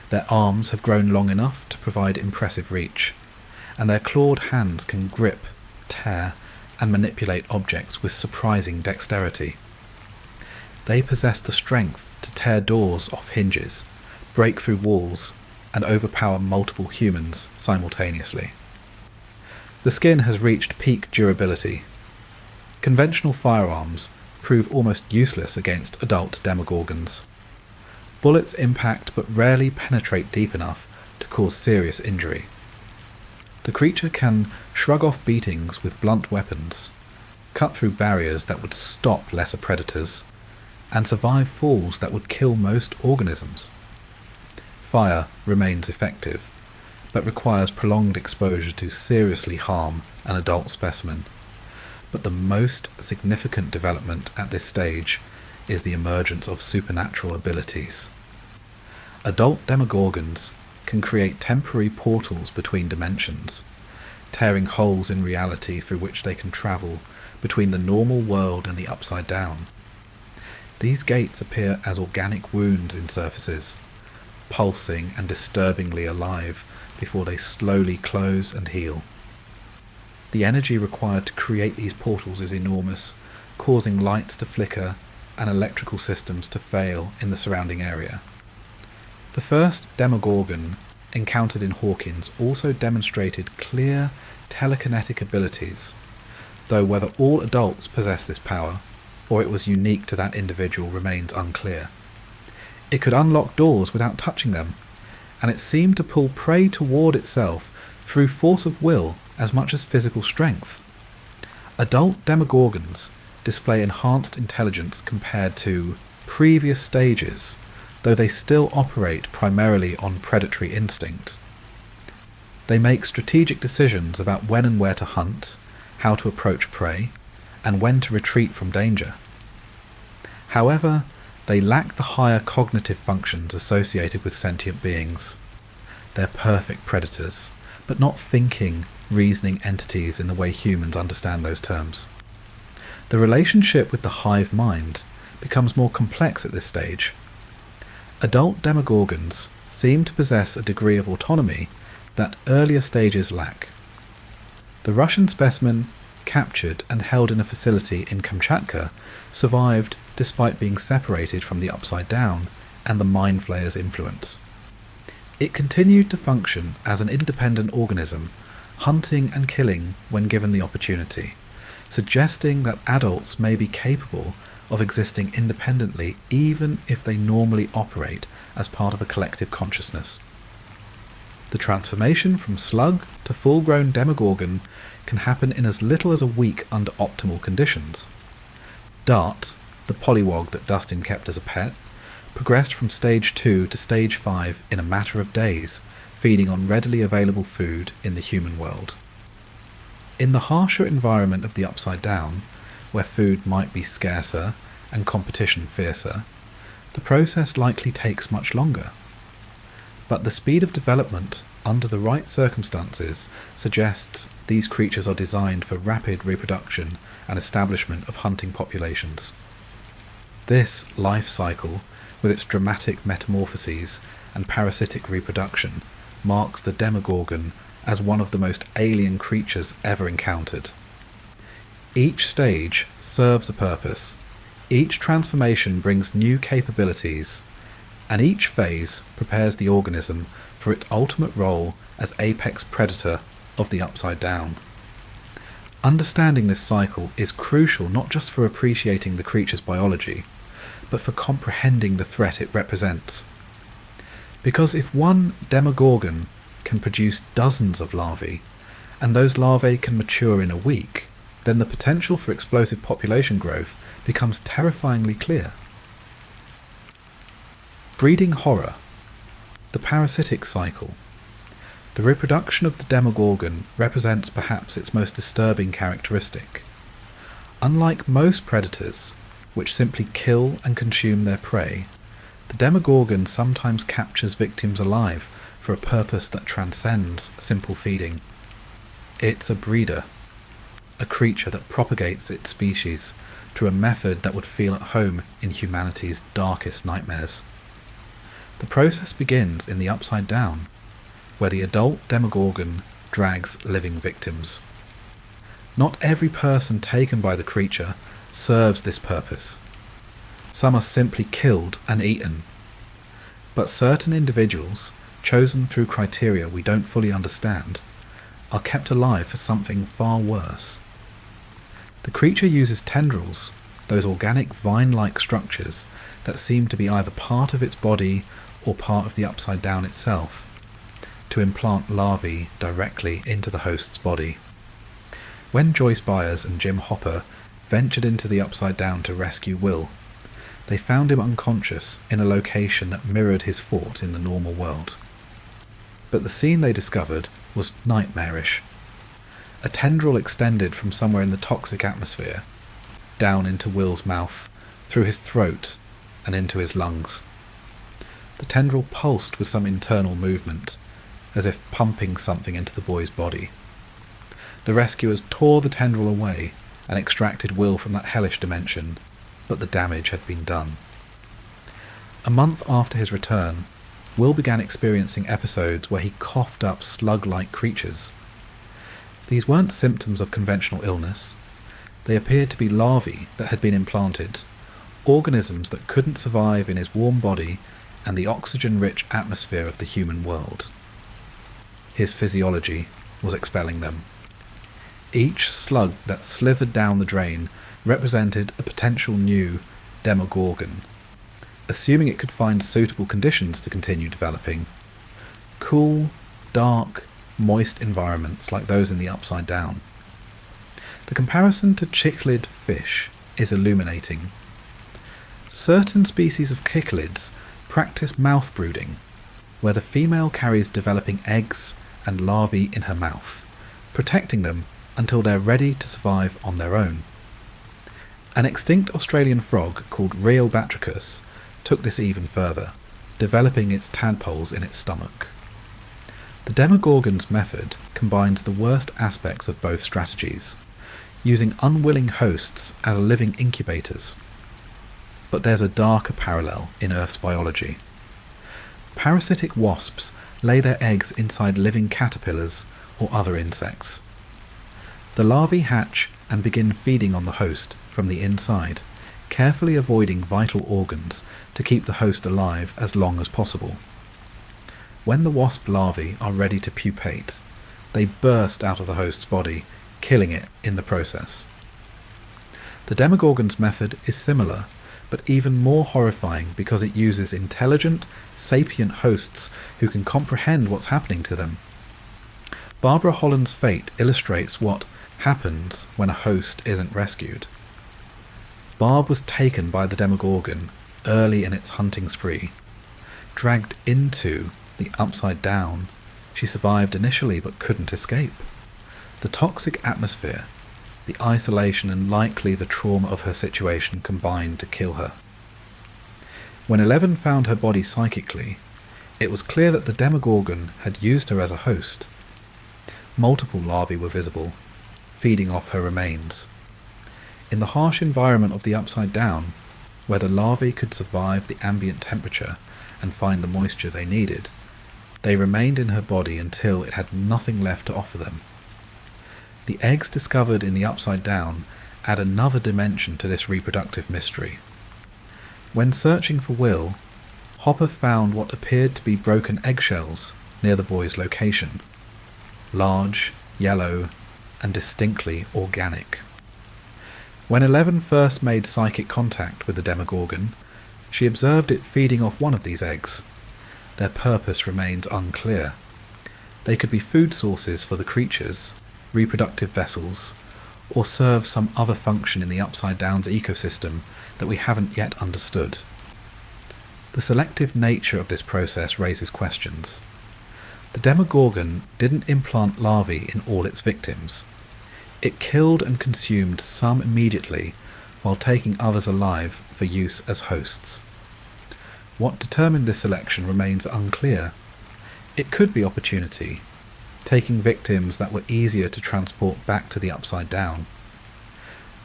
Their arms have grown long enough to provide impressive reach, and their clawed hands can grip, tear, and manipulate objects with surprising dexterity. They possess the strength to tear doors off hinges, break through walls, and overpower multiple humans simultaneously. The skin has reached peak durability. Conventional firearms prove almost useless against adult demogorgons. Bullets impact but rarely penetrate deep enough to cause serious injury. The creature can shrug off beatings with blunt weapons, cut through barriers that would stop lesser predators, and survive falls that would kill most organisms. Fire remains effective, but requires prolonged exposure to seriously harm an adult specimen. But the most significant development at this stage is the emergence of supernatural abilities. Adult demogorgons can create temporary portals between dimensions, tearing holes in reality through which they can travel between the normal world and the upside down. These gates appear as organic wounds in surfaces, pulsing and disturbingly alive before they slowly close and heal. The energy required to create these portals is enormous, causing lights to flicker and electrical systems to fail in the surrounding area. The first Demogorgon encountered in Hawkins also demonstrated clear telekinetic abilities, though whether all adults possess this power, or it was unique to that individual, remains unclear. It could unlock doors without touching them, and it seemed to pull prey toward itself through force of will as much as physical strength. Adult Demogorgons display enhanced intelligence compared to previous stages, though they still operate primarily on predatory instinct. They make strategic decisions about when and where to hunt, how to approach prey, and when to retreat from danger. However, they lack the higher cognitive functions associated with sentient beings. They're perfect predators, but not thinking, reasoning entities in the way humans understand those terms. The relationship with the hive mind becomes more complex at this stage. Adult Demogorgons seem to possess a degree of autonomy that earlier stages lack. The Russian specimen, captured and held in a facility in Kamchatka, survived despite being separated from the Upside Down and the Mind Flayer's influence. It continued to function as an independent organism, hunting and killing when given the opportunity, suggesting that adults may be capable of existing independently even if they normally operate as part of a collective consciousness. The transformation from slug to full-grown Demogorgon can happen in as little as a week under optimal conditions. Dart, the pollywog that Dustin kept as a pet, progressed from stage 2 to stage 5 in a matter of days, feeding on readily available food in the human world. In the harsher environment of the Upside Down, where food might be scarcer and competition fiercer, the process likely takes much longer. But the speed of development, under the right circumstances, suggests these creatures are designed for rapid reproduction and establishment of hunting populations. This life cycle, with its dramatic metamorphoses and parasitic reproduction, marks the Demogorgon as one of the most alien creatures ever encountered. Each stage serves a purpose, each transformation brings new capabilities, and each phase prepares the organism for its ultimate role as apex predator of the Upside Down. Understanding this cycle is crucial not just for appreciating the creature's biology, but for comprehending the threat it represents. Because if one Demogorgon can produce dozens of larvae, and those larvae can mature in a week, then the potential for explosive population growth becomes terrifyingly clear. Breeding horror. The parasitic cycle. The reproduction of the Demogorgon represents perhaps its most disturbing characteristic. Unlike most predators, which simply kill and consume their prey, the Demogorgon sometimes captures victims alive for a purpose that transcends simple feeding. It's a breeder, a creature that propagates its species through a method that would feel at home in humanity's darkest nightmares. The process begins in the Upside Down, where the adult Demogorgon drags living victims. Not every person taken by the creature serves this purpose. Some are simply killed and eaten. But certain individuals, chosen through criteria we don't fully understand, are kept alive for something far worse. The creature uses tendrils, those organic vine-like structures that seem to be either part of its body or part of the Upside Down itself, to implant larvae directly into the host's body. When Joyce Byers and Jim Hopper ventured into the Upside Down to rescue Will, they found him unconscious in a location that mirrored his fort in the normal world. But the scene they discovered was nightmarish. A tendril extended from somewhere in the toxic atmosphere, down into Will's mouth, through his throat, and into his lungs. The tendril pulsed with some internal movement, as if pumping something into the boy's body. The rescuers tore the tendril away and extracted Will from that hellish dimension, but the damage had been done. A month after his return, Will began experiencing episodes where he coughed up slug-like creatures. These weren't symptoms of conventional illness. They appeared to be larvae that had been implanted, organisms that couldn't survive in his warm body and the oxygen-rich atmosphere of the human world. His physiology was expelling them. Each slug that slithered down the drain represented a potential new Demogorgon, assuming it could find suitable conditions to continue developing. Cool, dark, moist environments like those in the Upside Down. The comparison to cichlid fish is illuminating. Certain species of cichlids practice mouth brooding, where the female carries developing eggs and larvae in her mouth, protecting them until they're ready to survive on their own. An extinct Australian frog called Rheobatrachus took this even further, developing its tadpoles in its stomach. The Demogorgon's method combines the worst aspects of both strategies, using unwilling hosts as living incubators. But there's a darker parallel in Earth's biology. Parasitic wasps lay their eggs inside living caterpillars or other insects. The larvae hatch and begin feeding on the host from the inside, carefully avoiding vital organs to keep the host alive as long as possible. When the wasp larvae are ready to pupate, they burst out of the host's body, killing it in the process. The Demogorgon's method is similar, but even more horrifying because it uses intelligent, sapient hosts who can comprehend what's happening to them. Barbara Holland's fate illustrates what happens when a host isn't rescued. Barb was taken by the Demogorgon early in its hunting spree. Dragged into the Upside Down, she survived initially but couldn't escape. The toxic atmosphere, the isolation and likely the trauma of her situation combined to kill her. When Eleven found her body psychically, it was clear that the Demogorgon had used her as a host. Multiple larvae were visible, feeding off her remains. In the harsh environment of the Upside Down, where the larvae could survive the ambient temperature and find the moisture they needed, they remained in her body until it had nothing left to offer them. The eggs discovered in the Upside Down add another dimension to this reproductive mystery. When searching for Will, Hopper found what appeared to be broken eggshells near the boy's location. Large, yellow, and distinctly organic. When Eleven first made psychic contact with the Demogorgon, she observed it feeding off one of these eggs. Their purpose remains unclear. They could be food sources for the creatures, reproductive vessels, or serve some other function in the Upside Down's ecosystem that we haven't yet understood. The selective nature of this process raises questions. The Demogorgon didn't implant larvae in all its victims. It killed and consumed some immediately, while taking others alive for use as hosts. What determined this selection remains unclear. It could be opportunity, taking victims that were easier to transport back to the Upside Down.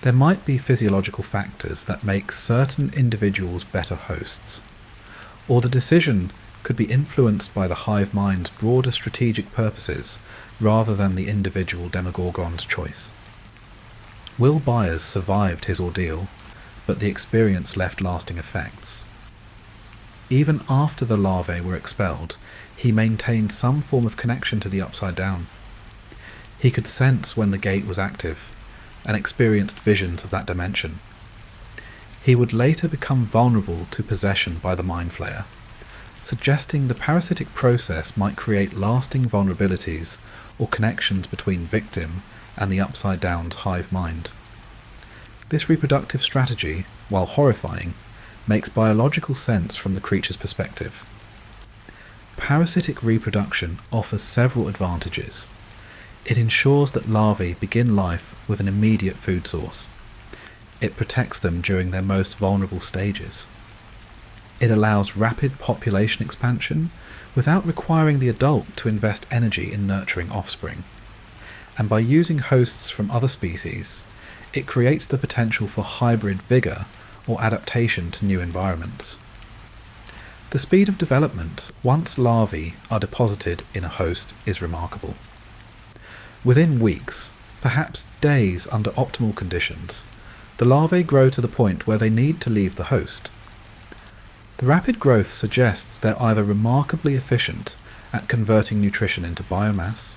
There might be physiological factors that make certain individuals better hosts, or the decision could be influenced by the hive mind's broader strategic purposes rather than the individual Demogorgon's choice. Will Byers survived his ordeal, but the experience left lasting effects. Even after the larvae were expelled, he maintained some form of connection to the Upside Down. He could sense when the gate was active, and experienced visions of that dimension. He would later become vulnerable to possession by the Mind Flayer, suggesting the parasitic process might create lasting vulnerabilities or connections between victim and the Upside Down's hive mind. This reproductive strategy, while horrifying, makes biological sense from the creature's perspective. Parasitic reproduction offers several advantages. It ensures that larvae begin life with an immediate food source. It protects them during their most vulnerable stages. It allows rapid population expansion without requiring the adult to invest energy in nurturing offspring. And by using hosts from other species, it creates the potential for hybrid vigour or adaptation to new environments. The speed of development once larvae are deposited in a host is remarkable. Within weeks, perhaps days under optimal conditions, the larvae grow to the point where they need to leave the host. The rapid growth suggests they're either remarkably efficient at converting nutrition into biomass,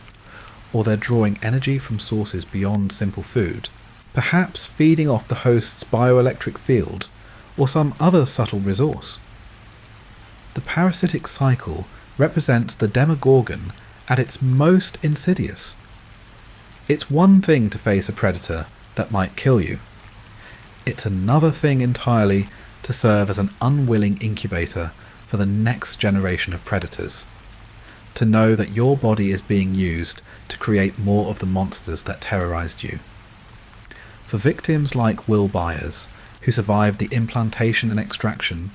or they're drawing energy from sources beyond simple food, perhaps feeding off the host's bioelectric field or some other subtle resource. The parasitic cycle represents the Demogorgon at its most insidious. It's one thing to face a predator that might kill you. It's another thing entirely to serve as an unwilling incubator for the next generation of predators. To know that your body is being used to create more of the monsters that terrorized you. For victims like Will Byers, who survived the implantation and extraction,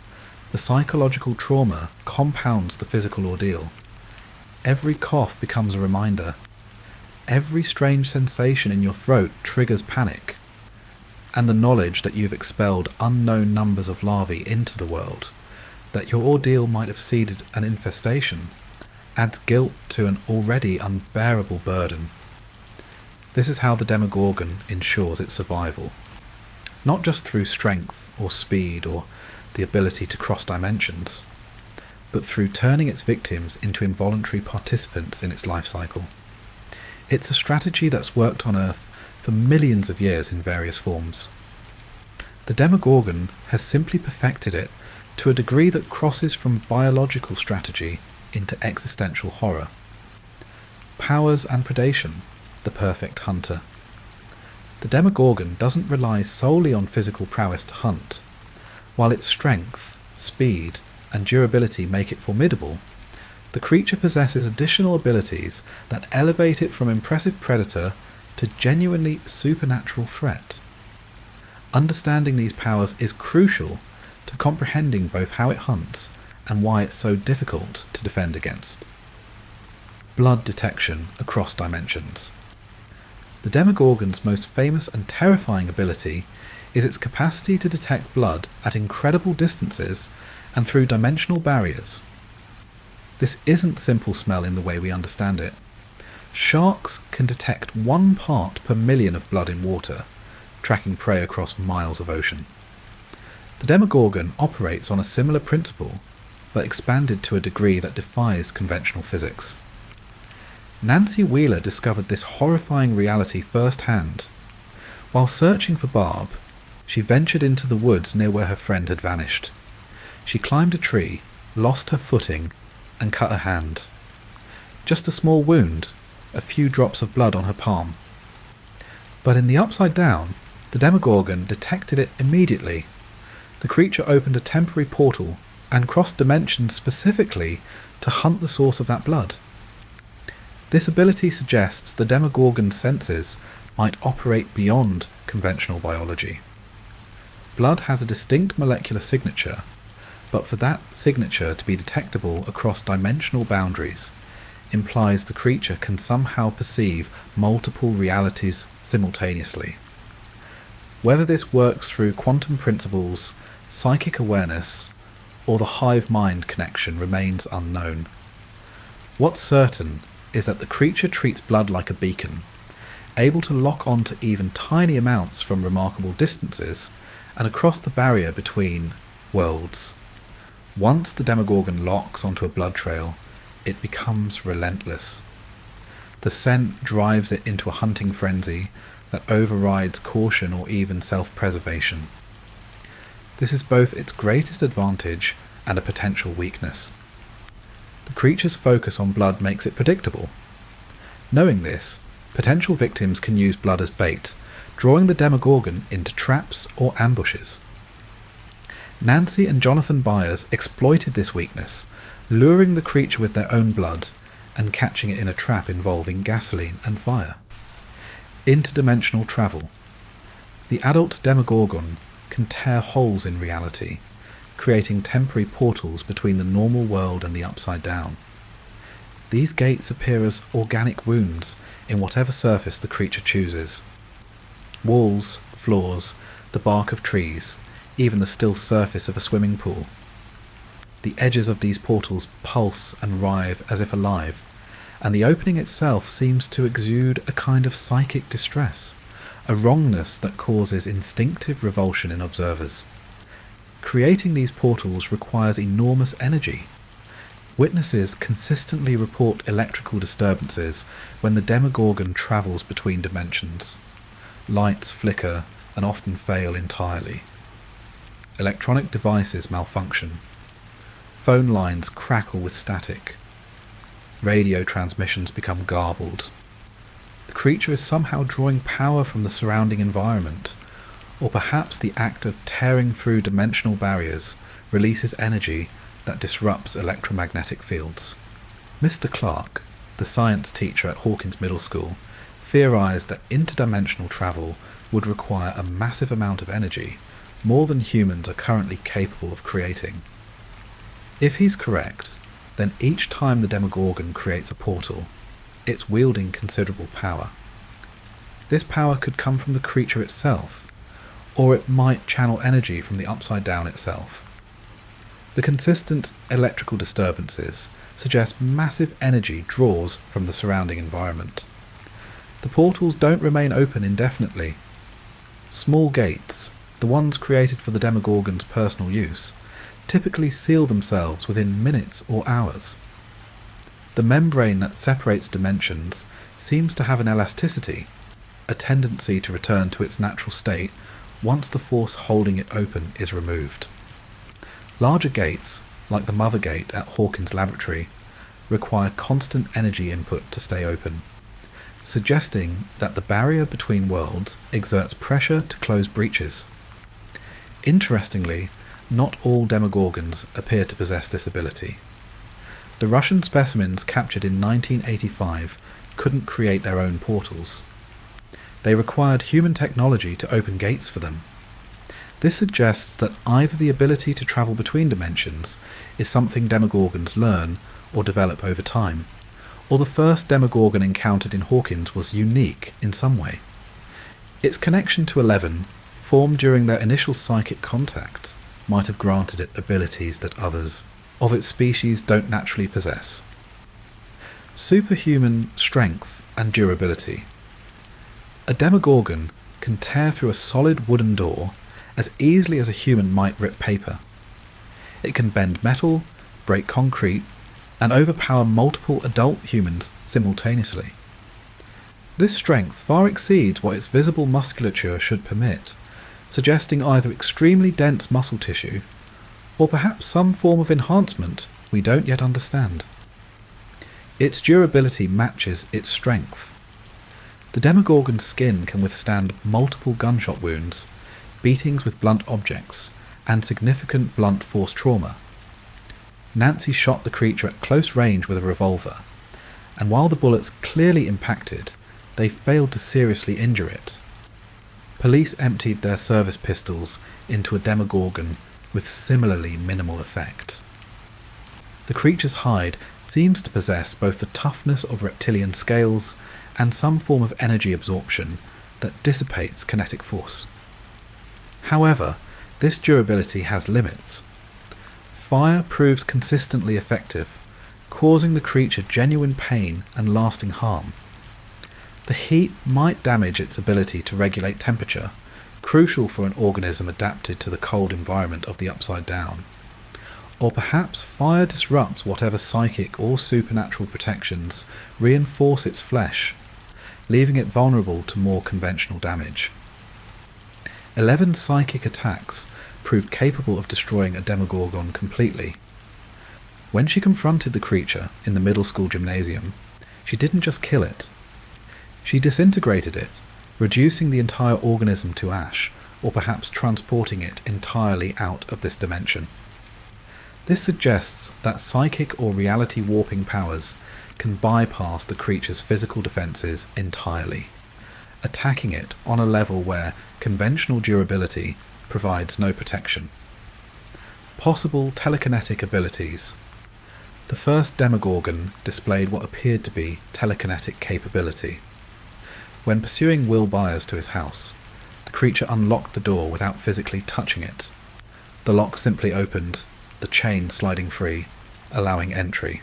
the psychological trauma compounds the physical ordeal. Every cough becomes a reminder. Every strange sensation in your throat triggers panic. And the knowledge that you've expelled unknown numbers of larvae into the world, that your ordeal might have seeded an infestation, adds guilt to an already unbearable burden. This is how the Demogorgon ensures its survival. Not just through strength or speed or the ability to cross dimensions, but through turning its victims into involuntary participants in its life cycle. It's a strategy that's worked on Earth for millions of years in various forms. The Demogorgon has simply perfected it to a degree that crosses from biological strategy into existential horror. Powers and predation, the perfect hunter. The Demogorgon doesn't rely solely on physical prowess to hunt. While its strength, speed, and durability make it formidable, the creature possesses additional abilities that elevate it from impressive predator to genuinely supernatural threat. Understanding these powers is crucial to comprehending both how it hunts and why it's so difficult to defend against. Blood detection across dimensions. The Demogorgon's most famous and terrifying ability is its capacity to detect blood at incredible distances and through dimensional barriers. This isn't simple smell in the way we understand it. Sharks can detect 1 part per million of blood in water, tracking prey across miles of ocean. The Demogorgon operates on a similar principle, but expanded to a degree that defies conventional physics. Nancy Wheeler discovered this horrifying reality firsthand. While searching for Barb, she ventured into the woods near where her friend had vanished. She climbed a tree, lost her footing, and cut her hand. Just a small wound, a few drops of blood on her palm. But in the upside down, the Demogorgon detected it immediately. The creature opened a temporary portal and crossed dimensions specifically to hunt the source of that blood. This ability suggests the Demogorgon's senses might operate beyond conventional biology. Blood has a distinct molecular signature, but for that signature to be detectable across dimensional boundaries implies the creature can somehow perceive multiple realities simultaneously. Whether this works through quantum principles, psychic awareness, or the hive-mind connection remains unknown. What's certain is that the creature treats blood like a beacon, able to lock on to even tiny amounts from remarkable distances and across the barrier between worlds. Once the Demogorgon locks onto a blood trail, it becomes relentless. The scent drives it into a hunting frenzy that overrides caution or even self-preservation. This is both its greatest advantage and a potential weakness. The creature's focus on blood makes it predictable. Knowing this, potential victims can use blood as bait, drawing the Demogorgon into traps or ambushes. Nancy and Jonathan Byers exploited this weakness, luring the creature with their own blood and catching it in a trap involving gasoline and fire. Interdimensional travel. The adult Demogorgon can tear holes in reality, creating temporary portals between the normal world and the upside down. These gates appear as organic wounds in whatever surface the creature chooses. Walls, floors, the bark of trees, even the still surface of a swimming pool. The edges of these portals pulse and writhe as if alive, and the opening itself seems to exude a kind of psychic distress, a wrongness that causes instinctive revulsion in observers. Creating these portals requires enormous energy. Witnesses consistently report electrical disturbances when the Demogorgon travels between dimensions. Lights flicker and often fail entirely. Electronic devices malfunction. Phone lines crackle with static. Radio transmissions become garbled. The creature is somehow drawing power from the surrounding environment, or perhaps the act of tearing through dimensional barriers releases energy that disrupts electromagnetic fields. Mr. Clark, the science teacher at Hawkins Middle School, theorized that interdimensional travel would require a massive amount of energy, more than humans are currently capable of creating. If he's correct, then each time the Demogorgon creates a portal, it's wielding considerable power. This power could come from the creature itself, or it might channel energy from the upside down itself. The consistent electrical disturbances suggest massive energy draws from the surrounding environment. The portals don't remain open indefinitely. Small gates, the ones created for the Demogorgon's personal use, typically seal themselves within minutes or hours. The membrane that separates dimensions seems to have an elasticity, a tendency to return to its natural state once the force holding it open is removed. Larger gates, like the Mother Gate at Hawkins Laboratory, require constant energy input to stay open, suggesting that the barrier between worlds exerts pressure to close breaches. Interestingly, not all Demogorgons appear to possess this ability. The Russian specimens captured in 1985 couldn't create their own portals. They required human technology to open gates for them. This suggests that either the ability to travel between dimensions is something Demogorgons learn or develop over time, or the first Demogorgon encountered in Hawkins was unique in some way. Its connection to 11, formed during their initial psychic contact, might have granted it abilities that others of its species don't naturally possess. Superhuman strength and durability. A Demogorgon can tear through a solid wooden door as easily as a human might rip paper. It can bend metal, break concrete, and overpower multiple adult humans simultaneously. This strength far exceeds what its visible musculature should permit, suggesting either extremely dense muscle tissue, or perhaps some form of enhancement we don't yet understand. Its durability matches its strength. The Demogorgon's skin can withstand multiple gunshot wounds, beatings with blunt objects, and significant blunt force trauma. Nancy shot the creature at close range with a revolver, and while the bullets clearly impacted, they failed to seriously injure it. Police emptied their service pistols into a Demogorgon with similarly minimal effect. The creature's hide seems to possess both the toughness of reptilian scales and some form of energy absorption that dissipates kinetic force. However, this durability has limits. Fire proves consistently effective, causing the creature genuine pain and lasting harm. The heat might damage its ability to regulate temperature, crucial for an organism adapted to the cold environment of the Upside Down. Or perhaps fire disrupts whatever psychic or supernatural protections reinforce its flesh, leaving it vulnerable to more conventional damage. 11 psychic attacks proved capable of destroying a Demogorgon completely. When she confronted the creature in the middle school gymnasium, she didn't just kill it. She disintegrated it, reducing the entire organism to ash, or perhaps transporting it entirely out of this dimension. This suggests that psychic or reality warping powers can bypass the creature's physical defenses entirely, attacking it on a level where conventional durability provides no protection. Possible telekinetic abilities. The first Demogorgon displayed what appeared to be telekinetic capability. When pursuing Will Byers to his house, the creature unlocked the door without physically touching it. The lock simply opened, the chain sliding free, allowing entry.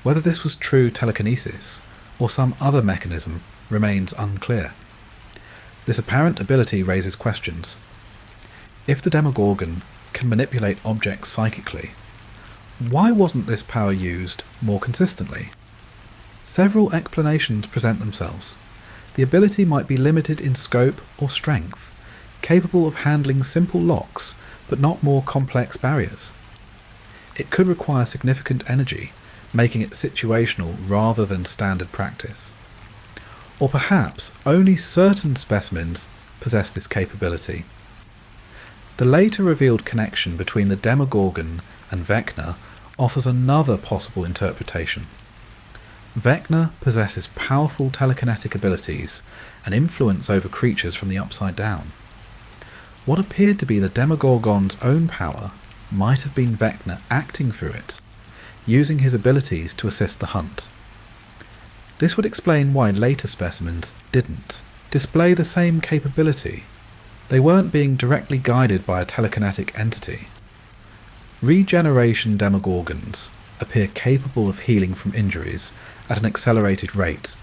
Whether this was true telekinesis or some other mechanism remains unclear. This apparent ability raises questions. If the Demogorgon can manipulate objects psychically, why wasn't this power used more consistently? Several explanations present themselves. The ability might be limited in scope or strength, capable of handling simple locks but not more complex barriers. It could require significant energy, making it situational rather than standard practice. Or perhaps only certain specimens possess this capability. The later revealed connection between the Demogorgon and Vecna offers another possible interpretation. Vecna possesses powerful telekinetic abilities and influence over creatures from the upside down. What appeared to be the Demogorgon's own power might have been Vecna acting through it, using his abilities to assist the hunt. This would explain why later specimens didn't display the same capability. They weren't being directly guided by a telekinetic entity. Regeneration Demogorgons appear capable of healing from injuries at an accelerated rate,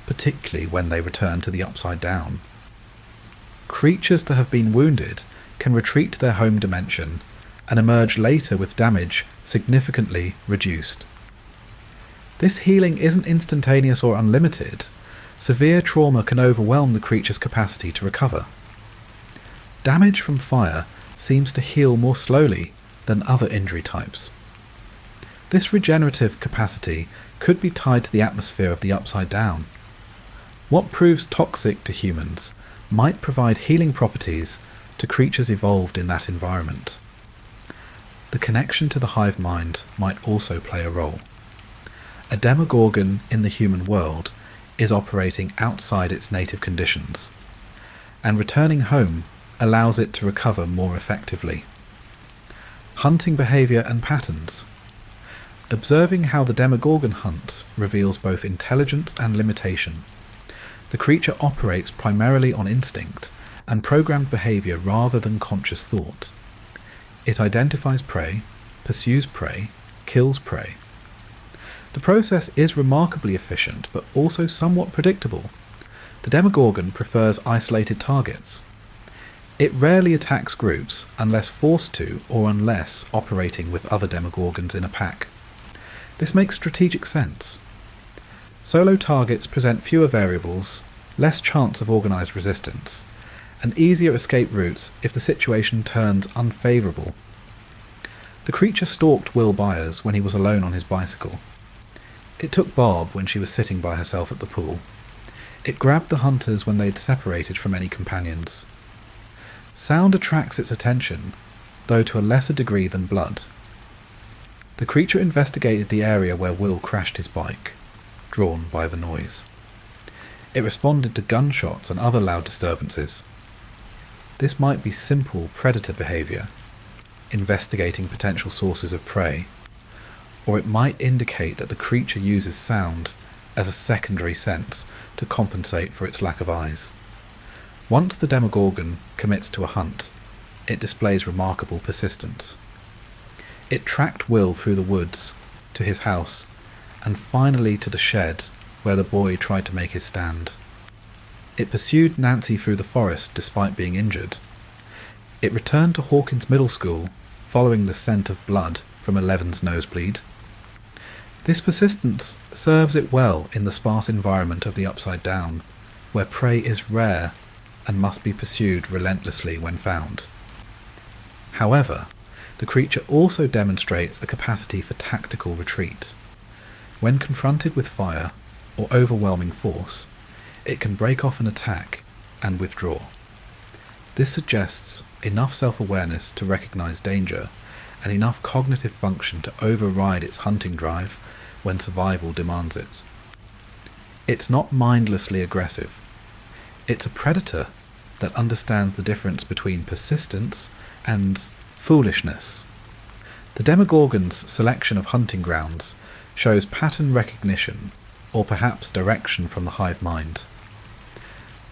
particularly when they return to the upside down. Creatures that have been wounded can retreat to their home dimension and emerge later with damage significantly reduced. This healing isn't instantaneous or unlimited. Severe trauma can overwhelm the creature's capacity to recover. Damage from fire seems to heal more slowly than other injury types. This regenerative capacity could be tied to the atmosphere of the upside down. What proves toxic to humans might provide healing properties to creatures evolved in that environment. The connection to the hive mind might also play a role. A Demogorgon in the human world is operating outside its native conditions, and returning home allows it to recover more effectively. Hunting behaviour and patterns. Observing how the Demogorgon hunts reveals both intelligence and limitation. The creature operates primarily on instinct and programmed behaviour rather than conscious thought. It identifies prey, pursues prey, kills prey. The process is remarkably efficient but also somewhat predictable. The Demogorgon prefers isolated targets. It rarely attacks groups unless forced to or unless operating with other Demogorgons in a pack. This makes strategic sense. Solo targets present fewer variables, less chance of organised resistance, and easier escape routes if the situation turns unfavourable. The creature stalked Will Byers when he was alone on his bicycle. It took Barb when she was sitting by herself at the pool. It grabbed the hunters when they'd separated from any companions. Sound attracts its attention, though to a lesser degree than blood. The creature investigated the area where Will crashed his bike, drawn by the noise. It responded to gunshots and other loud disturbances. This might be simple predator behaviour, investigating potential sources of prey, or it might indicate that the creature uses sound as a secondary sense to compensate for its lack of eyes. Once the Demogorgon commits to a hunt, it displays remarkable persistence. It tracked Will through the woods, to his house, and finally to the shed where the boy tried to make his stand. It pursued Nancy through the forest despite being injured. It returned to Hawkins Middle School, following the scent of blood from Eleven's nosebleed. This persistence serves it well in the sparse environment of the Upside Down, where prey is rare and must be pursued relentlessly when found. However, the creature also demonstrates a capacity for tactical retreat. When confronted with fire or overwhelming force, it can break off an attack and withdraw. This suggests enough self-awareness to recognize danger and enough cognitive function to override its hunting drive when survival demands it. It's not mindlessly aggressive. It's a predator that understands the difference between persistence and foolishness. The Demogorgon's selection of hunting grounds shows pattern recognition, or perhaps direction from the hive mind.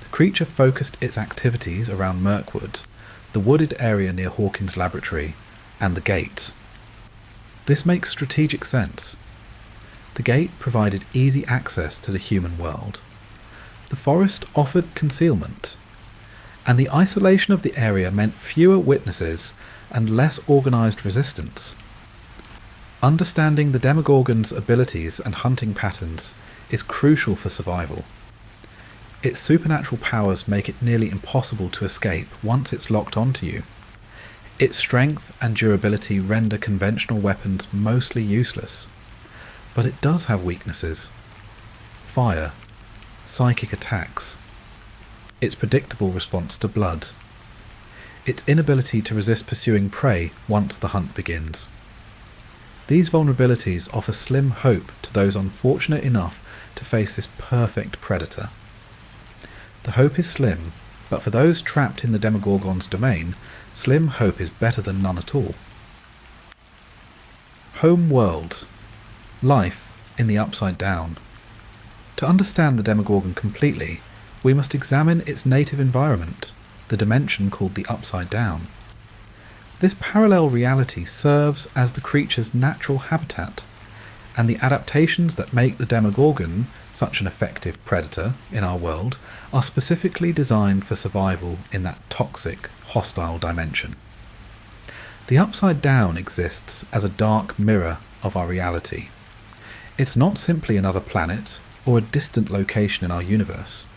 The creature focused its activities around Mirkwood, the wooded area near Hawkins' laboratory, and the gate. This makes strategic sense. The gate provided easy access to the human world. The forest offered concealment, and the isolation of the area meant fewer witnesses and less organised resistance. Understanding the Demogorgon's abilities and hunting patterns is crucial for survival. Its supernatural powers make it nearly impossible to escape once it's locked onto you. Its strength and durability render conventional weapons mostly useless. But it does have weaknesses. Fire, psychic attacks, its predictable response to blood, its inability to resist pursuing prey once the hunt begins. These vulnerabilities offer slim hope to those unfortunate enough to face this perfect predator. The hope is slim, but for those trapped in the Demogorgon's domain, slim hope is better than none at all. Home world. Life in the Upside Down. To understand the Demogorgon completely, we must examine its native environment, the dimension called the Upside Down. This parallel reality serves as the creature's natural habitat, and the adaptations that make the Demogorgon such an effective predator in our world are specifically designed for survival in that toxic, hostile dimension. The Upside Down exists as a dark mirror of our reality. It's not simply another planet or a distant location in our universe.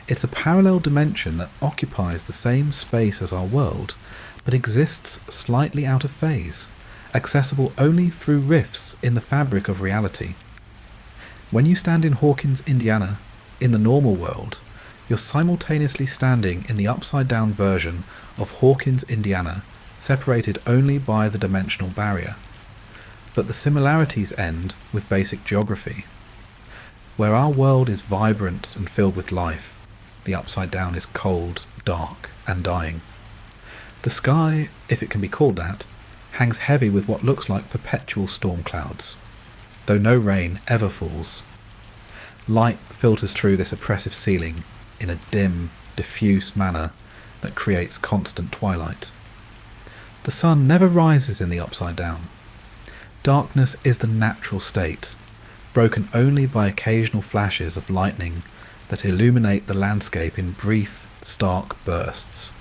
It's a parallel dimension that occupies the same space as our world, but exists slightly out of phase, accessible only through rifts in the fabric of reality. When you stand in Hawkins, Indiana, in the normal world, you're simultaneously standing in the upside-down version of Hawkins, Indiana, separated only by the dimensional barrier. But the similarities end with basic geography. Where our world is vibrant and filled with life, the Upside Down is cold, dark, and dying. The sky, if it can be called that, hangs heavy with what looks like perpetual storm clouds, though no rain ever falls. Light filters through this oppressive ceiling in a dim, diffuse manner that creates constant twilight. The sun never rises in the Upside Down. Darkness is the natural state, broken only by occasional flashes of lightning that illuminate the landscape in brief, stark bursts.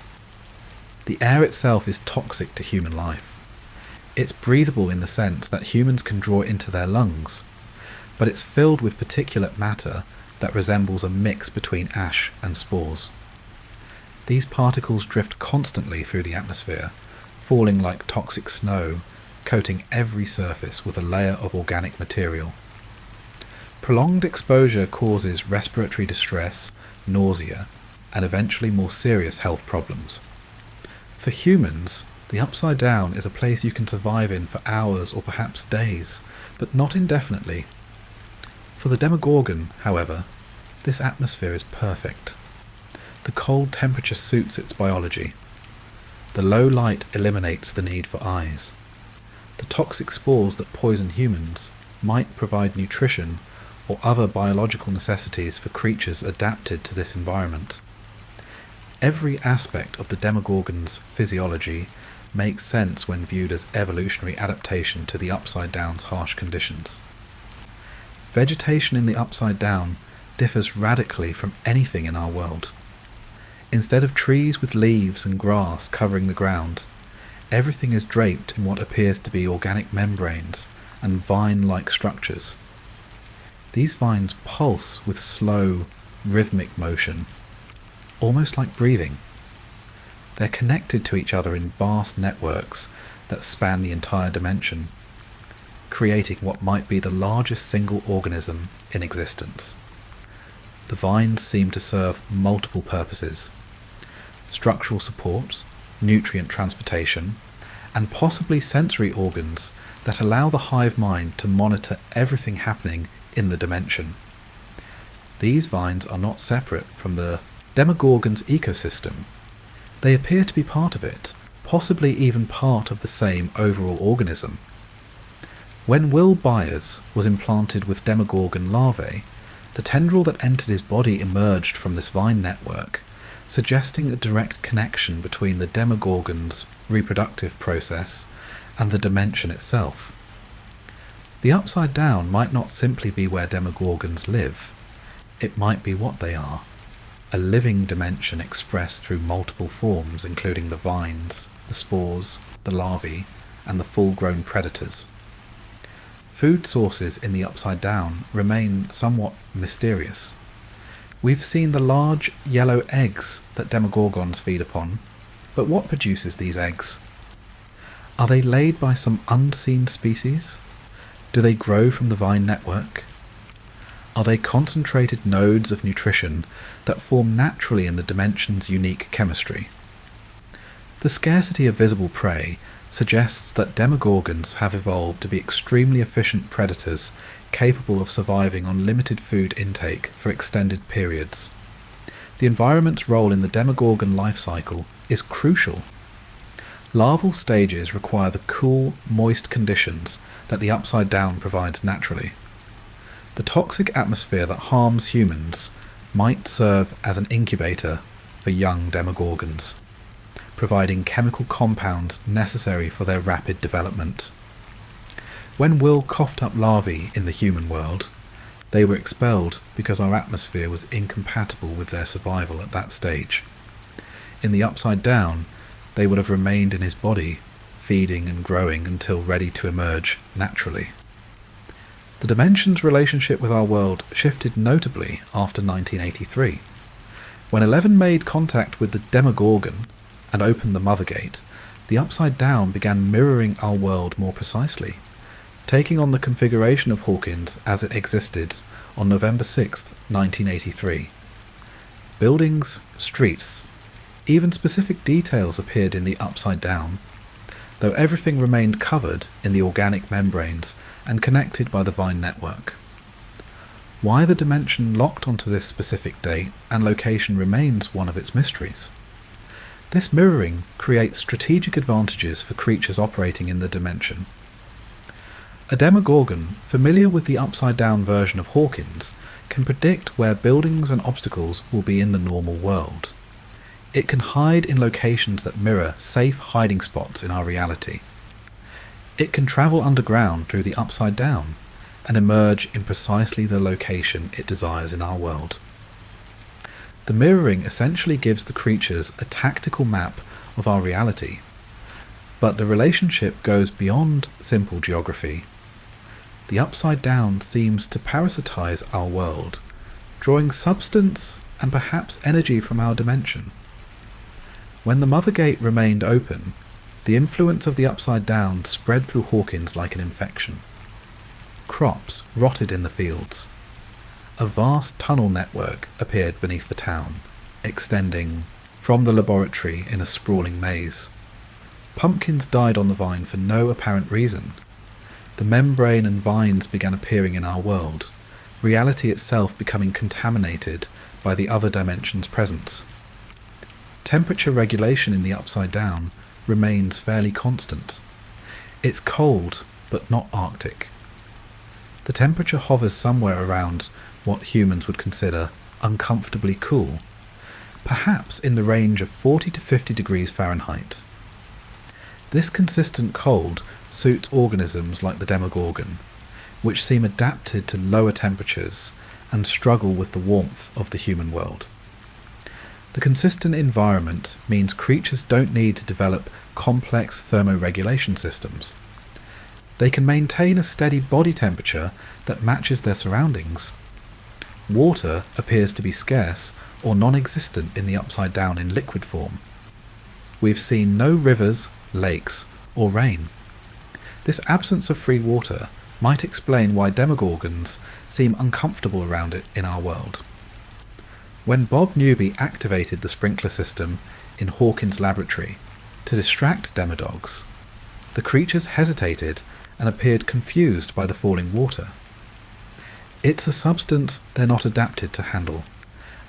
The air itself is toxic to human life. It's breathable in the sense that humans can draw it into their lungs, but it's filled with particulate matter that resembles a mix between ash and spores. These particles drift constantly through the atmosphere, falling like toxic snow, coating every surface with a layer of organic material. Prolonged exposure causes respiratory distress, nausea, and eventually more serious health problems. For humans, the Upside Down is a place you can survive in for hours or perhaps days, but not indefinitely. For the Demogorgon, however, this atmosphere is perfect. The cold temperature suits its biology. The low light eliminates the need for eyes. The toxic spores that poison humans might provide nutrition or other biological necessities for creatures adapted to this environment. Every aspect of the Demogorgon's physiology makes sense when viewed as evolutionary adaptation to the Upside Down's harsh conditions. Vegetation in the Upside Down differs radically from anything in our world. Instead of trees with leaves and grass covering the ground, everything is draped in what appears to be organic membranes and vine-like structures. These vines pulse with slow, rhythmic motion, almost like breathing. They're connected to each other in vast networks that span the entire dimension, creating what might be the largest single organism in existence. The vines seem to serve multiple purposes: structural support, nutrient transportation, and possibly sensory organs that allow the hive mind to monitor everything happening in the dimension. These vines are not separate from the Demogorgon's ecosystem. They appear to be part of it, possibly even part of the same overall organism. When Will Byers was implanted with Demogorgon larvae, the tendril that entered his body emerged from this vine network, suggesting a direct connection between the Demogorgon's reproductive process and the dimension itself. The Upside Down might not simply be where Demogorgons live, it might be what they are, a living dimension expressed through multiple forms including the vines, the spores, the larvae, and the full-grown predators. Food sources in the Upside Down remain somewhat mysterious. We've seen the large yellow eggs that Demogorgons feed upon, but what produces these eggs? Are they laid by some unseen species? Do they grow from the vine network? Are they concentrated nodes of nutrition that form naturally in the dimension's unique chemistry? The scarcity of visible prey suggests that Demogorgons have evolved to be extremely efficient predators capable of surviving on limited food intake for extended periods. The environment's role in the Demogorgon life cycle is crucial. Larval stages require the cool, moist conditions that the Upside Down provides naturally. The toxic atmosphere that harms humans might serve as an incubator for young Demogorgons, providing chemical compounds necessary for their rapid development. When Will coughed up larvae in the human world, they were expelled because our atmosphere was incompatible with their survival at that stage. In the Upside Down, they would have remained in his body, feeding and growing until ready to emerge naturally. The dimension's relationship with our world shifted notably after 1983. When 11 made contact with the Demogorgon and opened the Mother Gate, the Upside Down began mirroring our world more precisely, taking on the configuration of Hawkins as it existed on November 6, 1983. Buildings, streets, even specific details appeared in the Upside Down, though everything remained covered in the organic membranes and connected by the vine network. Why the dimension locked onto this specific date and location remains one of its mysteries. This mirroring creates strategic advantages for creatures operating in the dimension. A Demogorgon, familiar with the upside-down version of Hawkins, can predict where buildings and obstacles will be in the normal world. It can hide in locations that mirror safe hiding spots in our reality. It can travel underground through the Upside Down and emerge in precisely the location it desires in our world. The mirroring essentially gives the creatures a tactical map of our reality, but the relationship goes beyond simple geography. The Upside Down seems to parasitize our world, drawing substance and perhaps energy from our dimension. When the Mother Gate remained open, the influence of the Upside Down spread through Hawkins like an infection. Crops rotted in the fields. A vast tunnel network appeared beneath the town, extending from the laboratory in a sprawling maze. Pumpkins died on the vine for no apparent reason. The membrane and vines began appearing in our world, reality itself becoming contaminated by the other dimension's presence. Temperature regulation in the Upside Down remains fairly constant. It's cold, but not Arctic. The temperature hovers somewhere around what humans would consider uncomfortably cool, perhaps in the range of 40 to 50 degrees Fahrenheit. This consistent cold suits organisms like the Demogorgon, which seem adapted to lower temperatures and struggle with the warmth of the human world. The consistent environment means creatures don't need to develop complex thermoregulation systems. They can maintain a steady body temperature that matches their surroundings. Water appears to be scarce or non-existent in the Upside Down in liquid form. We've seen no rivers, lakes, or rain. This absence of free water might explain why Demogorgons seem uncomfortable around it in our world. When Bob Newby activated the sprinkler system in Hawkins' laboratory to distract demodogs, the creatures hesitated and appeared confused by the falling water. It's a substance they're not adapted to handle,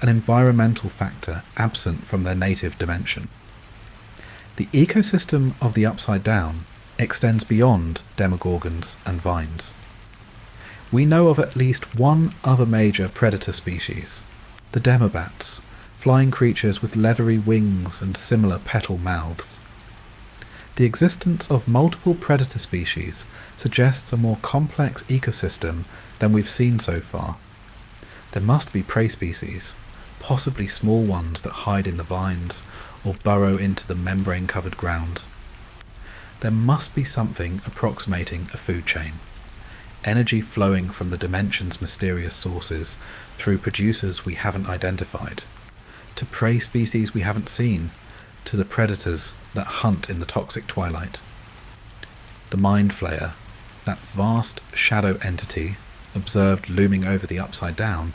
an environmental factor absent from their native dimension. The ecosystem of the Upside Down extends beyond demogorgons and vines. We know of at least one other major predator species, the demobats, flying creatures with leathery wings and similar petal mouths. The existence of multiple predator species suggests a more complex ecosystem than we've seen so far. There must be prey species, possibly small ones that hide in the vines or burrow into the membrane-covered ground. There must be something approximating a food chain, energy flowing from the dimension's mysterious sources through producers we haven't identified, to prey species we haven't seen, to the predators that hunt in the toxic twilight. The Mind Flayer, that vast shadow entity observed looming over the Upside Down,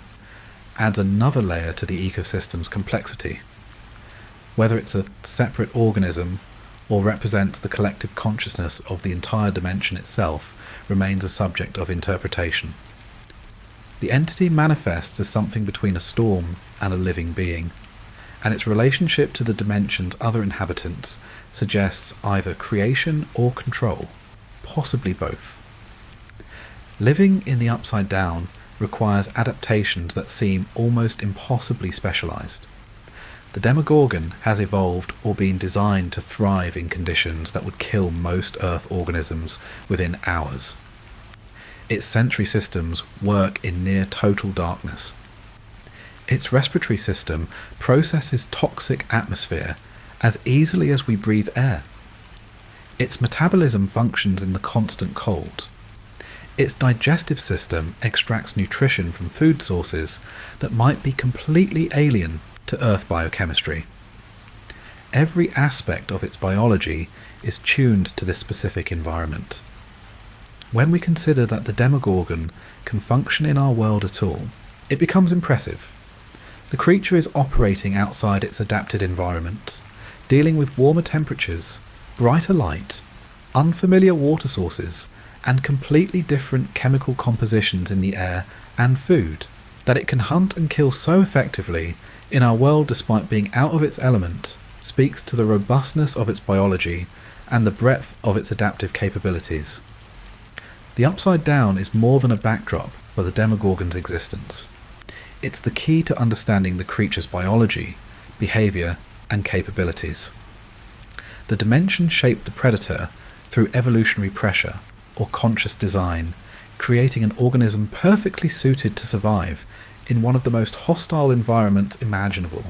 adds another layer to the ecosystem's complexity. Whether it's a separate organism or represents the collective consciousness of the entire dimension itself remains a subject of interpretation. The entity manifests as something between a storm and a living being, and its relationship to the dimension's other inhabitants suggests either creation or control, possibly both. Living in the Upside Down requires adaptations that seem almost impossibly specialized. The Demogorgon has evolved or been designed to thrive in conditions that would kill most Earth organisms within hours. Its sensory systems work in near total darkness. Its respiratory system processes toxic atmosphere as easily as we breathe air. Its metabolism functions in the constant cold. Its digestive system extracts nutrition from food sources that might be completely alien to Earth biochemistry. Every aspect of its biology is tuned to this specific environment. When we consider that the Demogorgon can function in our world at all, it becomes impressive. The creature is operating outside its adapted environment, dealing with warmer temperatures, brighter light, unfamiliar water sources, and completely different chemical compositions in the air and food. That it can hunt and kill so effectively in our world despite being out of its element speaks to the robustness of its biology and the breadth of its adaptive capabilities. The Upside Down is more than a backdrop for the Demogorgon's existence. It's the key to understanding the creature's biology, behaviour, and capabilities. The dimension shaped the predator through evolutionary pressure or conscious design, creating an organism perfectly suited to survive in one of the most hostile environments imaginable.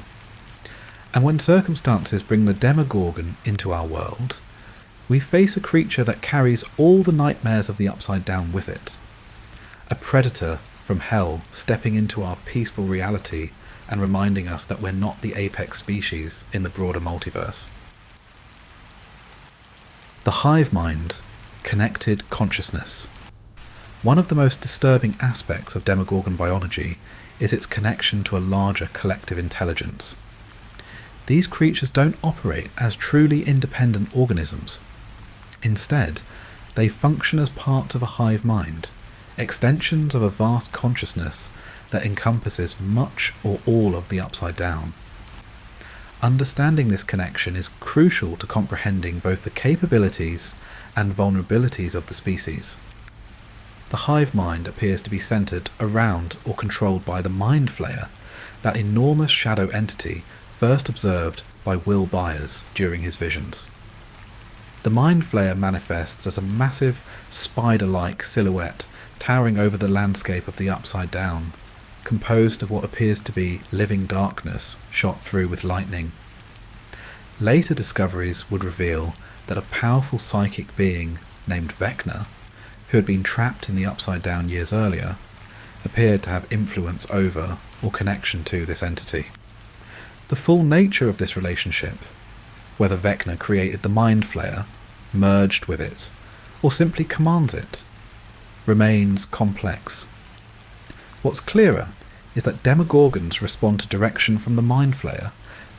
And when circumstances bring the Demogorgon into our world, we face a creature that carries all the nightmares of the Upside Down with it. A predator from hell stepping into our peaceful reality and reminding us that we're not the apex species in the broader multiverse. The hive mind, connected consciousness. One of the most disturbing aspects of Demogorgon biology is its connection to a larger collective intelligence. These creatures don't operate as truly independent organisms. Instead, they function as part of a hive mind, extensions of a vast consciousness that encompasses much or all of the Upside Down. Understanding this connection is crucial to comprehending both the capabilities and vulnerabilities of the species. The hive mind appears to be centered around or controlled by the Mind Flayer, that enormous shadow entity first observed by Will Byers during his visions. The Mind Flayer manifests as a massive, spider-like silhouette towering over the landscape of the Upside Down, composed of what appears to be living darkness shot through with lightning. Later discoveries would reveal that a powerful psychic being named Vecna, who had been trapped in the Upside Down years earlier, appeared to have influence over or connection to this entity. The full nature of this relationship, whether Vecna created the Mind Flayer, merged with it, or simply commands it, remains complex. What's clearer is that Demogorgons respond to direction from the Mind Flayer,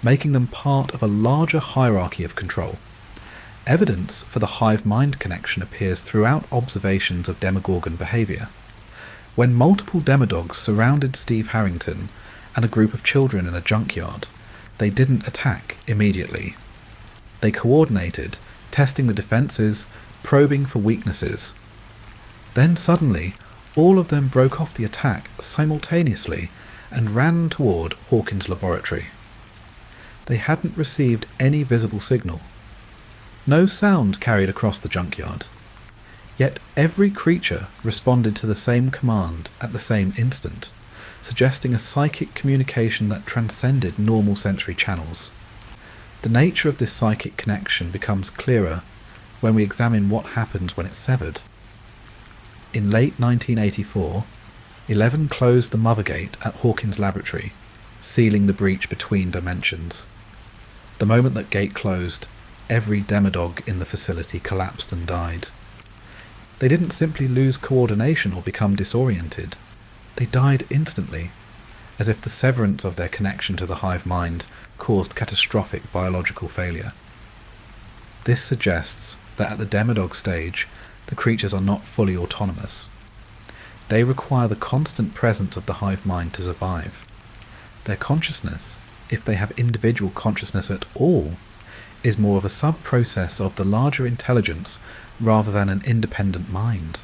making them part of a larger hierarchy of control. Evidence for the hive-mind connection appears throughout observations of Demogorgon behaviour. When multiple demodogs surrounded Steve Harrington and a group of children in a junkyard, they didn't attack immediately. They coordinated, testing the defences, probing for weaknesses. Then suddenly, all of them broke off the attack simultaneously and ran toward Hawkins' laboratory. They hadn't received any visible signal. No sound carried across the junkyard. Yet every creature responded to the same command at the same instant, suggesting a psychic communication that transcended normal sensory channels. The nature of this psychic connection becomes clearer when we examine what happens when it's severed. In late 1984, 11 closed the mother gate at Hawkins' laboratory, sealing the breach between dimensions. The moment that gate closed, every demodog in the facility collapsed and died. They didn't simply lose coordination or become disoriented. They died instantly, as if the severance of their connection to the hive mind caused catastrophic biological failure. This suggests that at the demodog stage, the creatures are not fully autonomous. They require the constant presence of the hive mind to survive. Their consciousness, if they have individual consciousness at all, is more of a sub-process of the larger intelligence rather than an independent mind.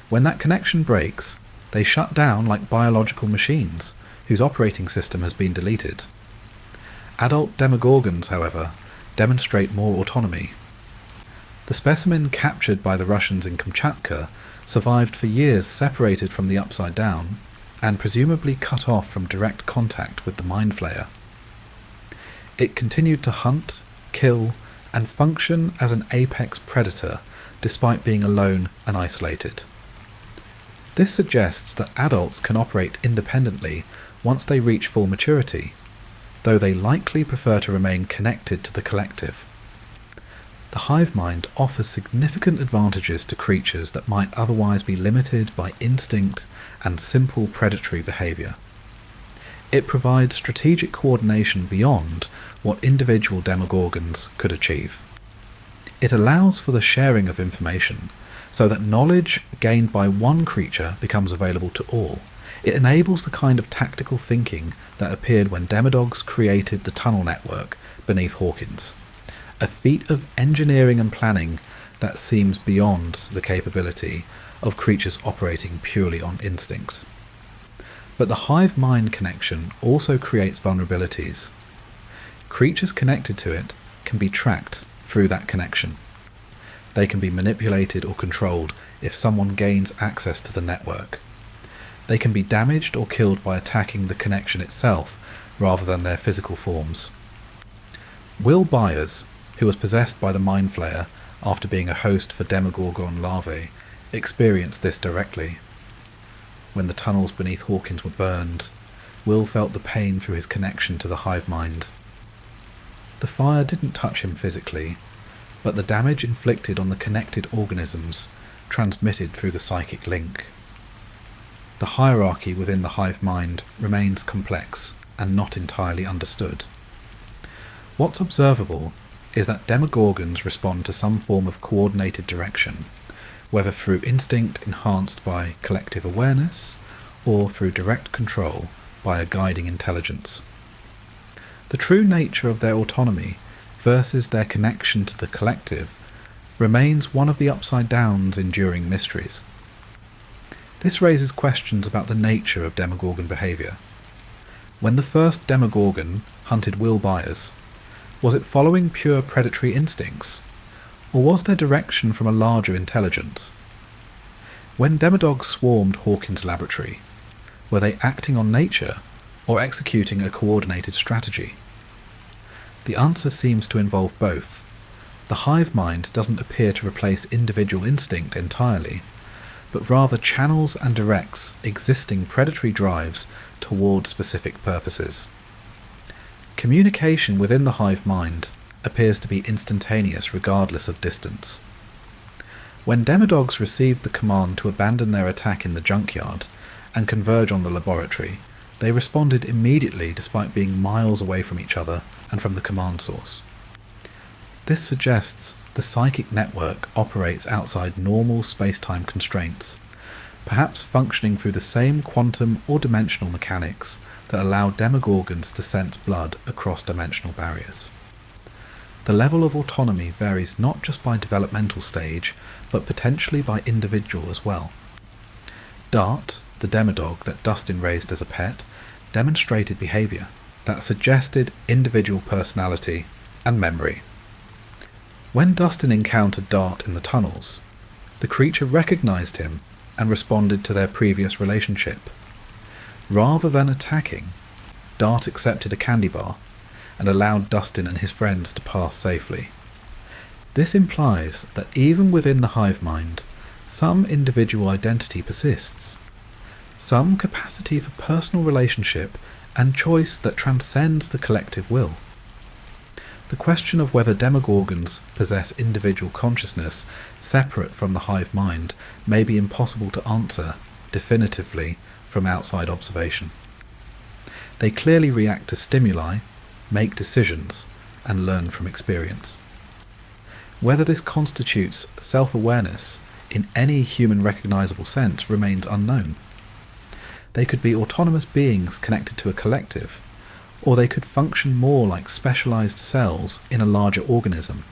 When that connection breaks, they shut down like biological machines whose operating system has been deleted. Adult Demogorgons, however, demonstrate more autonomy. The specimen captured by the Russians in Kamchatka survived for years separated from the Upside Down and presumably cut off from direct contact with the Mind Flayer. It continued to hunt, kill, and function as an apex predator despite being alone and isolated. This suggests that adults can operate independently once they reach full maturity, though they likely prefer to remain connected to the collective. The hive mind offers significant advantages to creatures that might otherwise be limited by instinct and simple predatory behaviour. It provides strategic coordination beyond what individual Demogorgons could achieve. It allows for the sharing of information, so that knowledge gained by one creature becomes available to all. It enables the kind of tactical thinking that appeared when demodogs created the tunnel network beneath Hawkins, a feat of engineering and planning that seems beyond the capability of creatures operating purely on instinct. But the hive-mind connection also creates vulnerabilities. Creatures connected to it can be tracked through that connection. They can be manipulated or controlled if someone gains access to the network. They can be damaged or killed by attacking the connection itself rather than their physical forms. Will Byers, who was possessed by the Mind Flayer after being a host for Demogorgon larvae, experienced this directly. When the tunnels beneath Hawkins were burned, Will felt the pain through his connection to the hive mind. The fire didn't touch him physically, but the damage inflicted on the connected organisms transmitted through the psychic link. The hierarchy within the hive mind remains complex and not entirely understood. What's observable is that Demogorgons respond to some form of coordinated direction, whether through instinct enhanced by collective awareness or through direct control by a guiding intelligence. The true nature of their autonomy versus their connection to the collective remains one of the Upside Down's enduring mysteries. This raises questions about the nature of Demogorgon behaviour. When the first Demogorgon hunted Will Byers, was it following pure predatory instincts, or was there direction from a larger intelligence? When demodogs swarmed Hawkins' laboratory, were they acting on nature or executing a coordinated strategy? The answer seems to involve both. The hive mind doesn't appear to replace individual instinct entirely, but rather channels and directs existing predatory drives toward specific purposes. Communication within the hive mind appears to be instantaneous regardless of distance. When demodogs received the command to abandon their attack in the junkyard and converge on the laboratory, they responded immediately despite being miles away from each other and from the command source. This suggests the psychic network operates outside normal space-time constraints, perhaps functioning through the same quantum or dimensional mechanics that allow Demogorgons to sense blood across dimensional barriers. the level of autonomy varies not just by developmental stage, but potentially by individual as well. Dart, the demodog that Dustin raised as a pet, demonstrated behaviour that suggested individual personality and memory. When Dustin encountered Dart in the tunnels, the creature recognised him and responded to their previous relationship. Rather than attacking, Dart accepted a candy bar and allowed Dustin and his friends to pass safely. This implies that even within the hive mind, some individual identity persists, some capacity for personal relationship and choice that transcends the collective will. The question of whether Demogorgons possess individual consciousness separate from the hive mind may be impossible to answer definitively from outside observation. They clearly react to stimuli, make decisions, and learn from experience. Whether this constitutes self-awareness in any human recognizable sense remains unknown. They could be autonomous beings connected to a collective, or they could function more like specialized cells in a larger organism.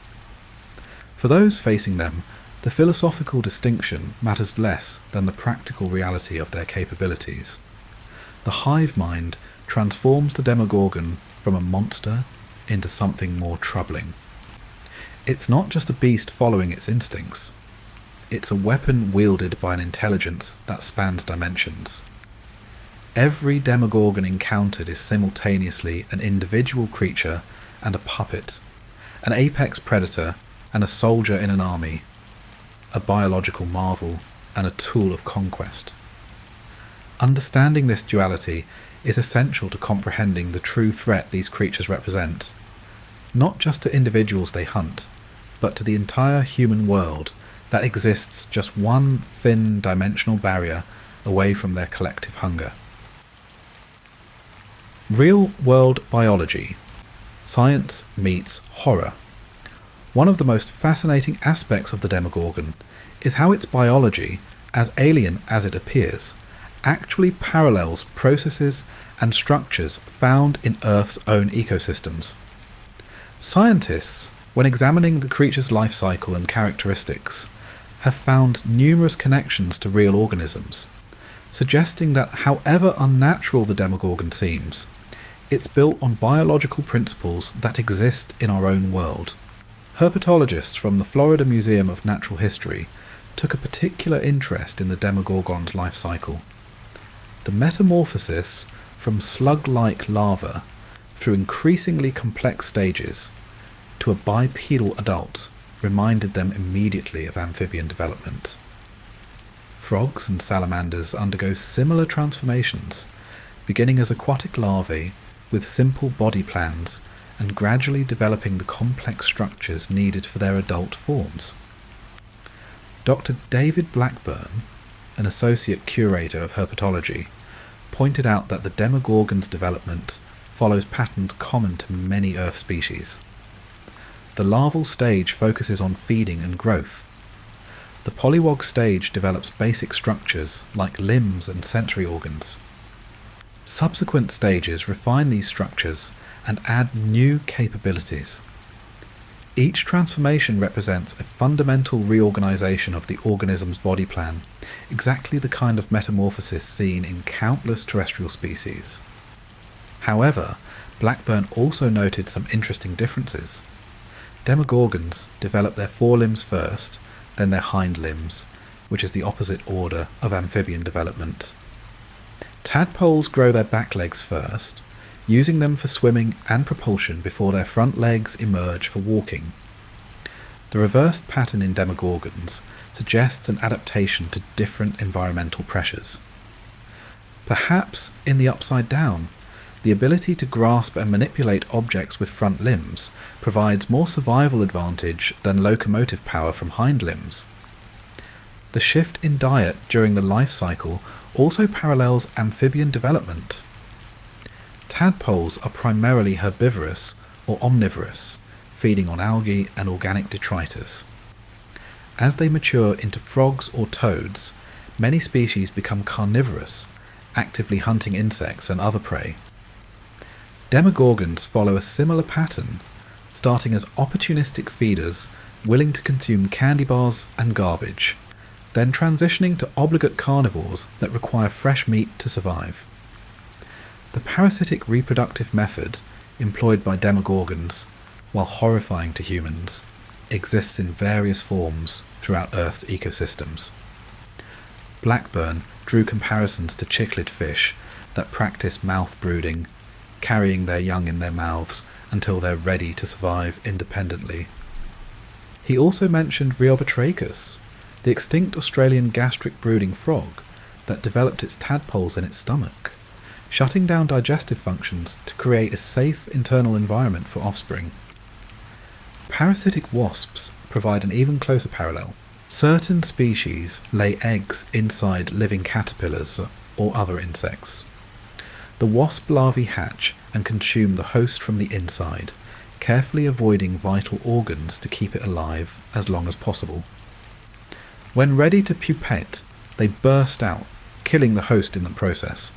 For those facing them, the philosophical distinction matters less than the practical reality of their capabilities. The hive mind transforms the Demogorgon from a monster into something more troubling. It's not just a beast following its instincts. It's a weapon wielded by an intelligence that spans dimensions. Every Demogorgon encountered is simultaneously an individual creature and a puppet, an apex predator and a soldier in an army, a biological marvel and a tool of conquest. Understanding this duality is essential to comprehending the true threat these creatures represent, not just to individuals they hunt, but to the entire human world that exists just one thin dimensional barrier away from their collective hunger. Real-world biology. Science meets horror. One of the most fascinating aspects of the Demogorgon is how its biology, as alien as it appears, actually parallels processes and structures found in Earth's own ecosystems. Scientists, when examining the creature's life cycle and characteristics, have found numerous connections to real organisms, suggesting that however unnatural the Demogorgon seems, it's built on biological principles that exist in our own world. Herpetologists from the Florida Museum of Natural History took a particular interest in the Demogorgon's life cycle. The metamorphosis from slug-like larva through increasingly complex stages to a bipedal adult reminded them immediately of amphibian development. Frogs and salamanders undergo similar transformations, beginning as aquatic larvae with simple body plans and gradually developing the complex structures needed for their adult forms. Dr. David Blackburn, an associate curator of herpetology, pointed out that the Demogorgon's development follows patterns common to many Earth species. The larval stage focuses on feeding and growth. The pollywog stage develops basic structures like limbs and sensory organs. Subsequent stages refine these structures and add new capabilities. Each transformation represents a fundamental reorganization of the organism's body plan, exactly the kind of metamorphosis seen in countless terrestrial species. However, Blackburn also noted some interesting differences. Demogorgons develop their forelimbs first, then their hind limbs, which is the opposite order of amphibian development. Tadpoles grow their back legs first, using them for swimming and propulsion before their front legs emerge for walking. The reversed pattern in Demogorgons suggests an adaptation to different environmental pressures. Perhaps in the upside down, the ability to grasp and manipulate objects with front limbs provides more survival advantage than locomotive power from hind limbs. The shift in diet during the life cycle also parallels amphibian development. Tadpoles are primarily herbivorous or omnivorous, feeding on algae and organic detritus. As they mature into frogs or toads, many species become carnivorous, actively hunting insects and other prey. Demogorgons follow a similar pattern, starting as opportunistic feeders willing to consume candy bars and garbage, then transitioning to obligate carnivores that require fresh meat to survive. The parasitic reproductive method employed by demogorgons, while horrifying to humans, exists in various forms throughout Earth's ecosystems. Blackburn drew comparisons to cichlid fish that practice mouth brooding, carrying their young in their mouths until they're ready to survive independently. He also mentioned Rheobatrachus, the extinct Australian gastric brooding frog that developed its tadpoles in its stomach, shutting down digestive functions to create a safe internal environment for offspring. Parasitic wasps provide an even closer parallel. Certain species lay eggs inside living caterpillars or other insects. The wasp larvae hatch and consume the host from the inside, carefully avoiding vital organs to keep it alive as long as possible. When ready to pupate, they burst out, killing the host in the process.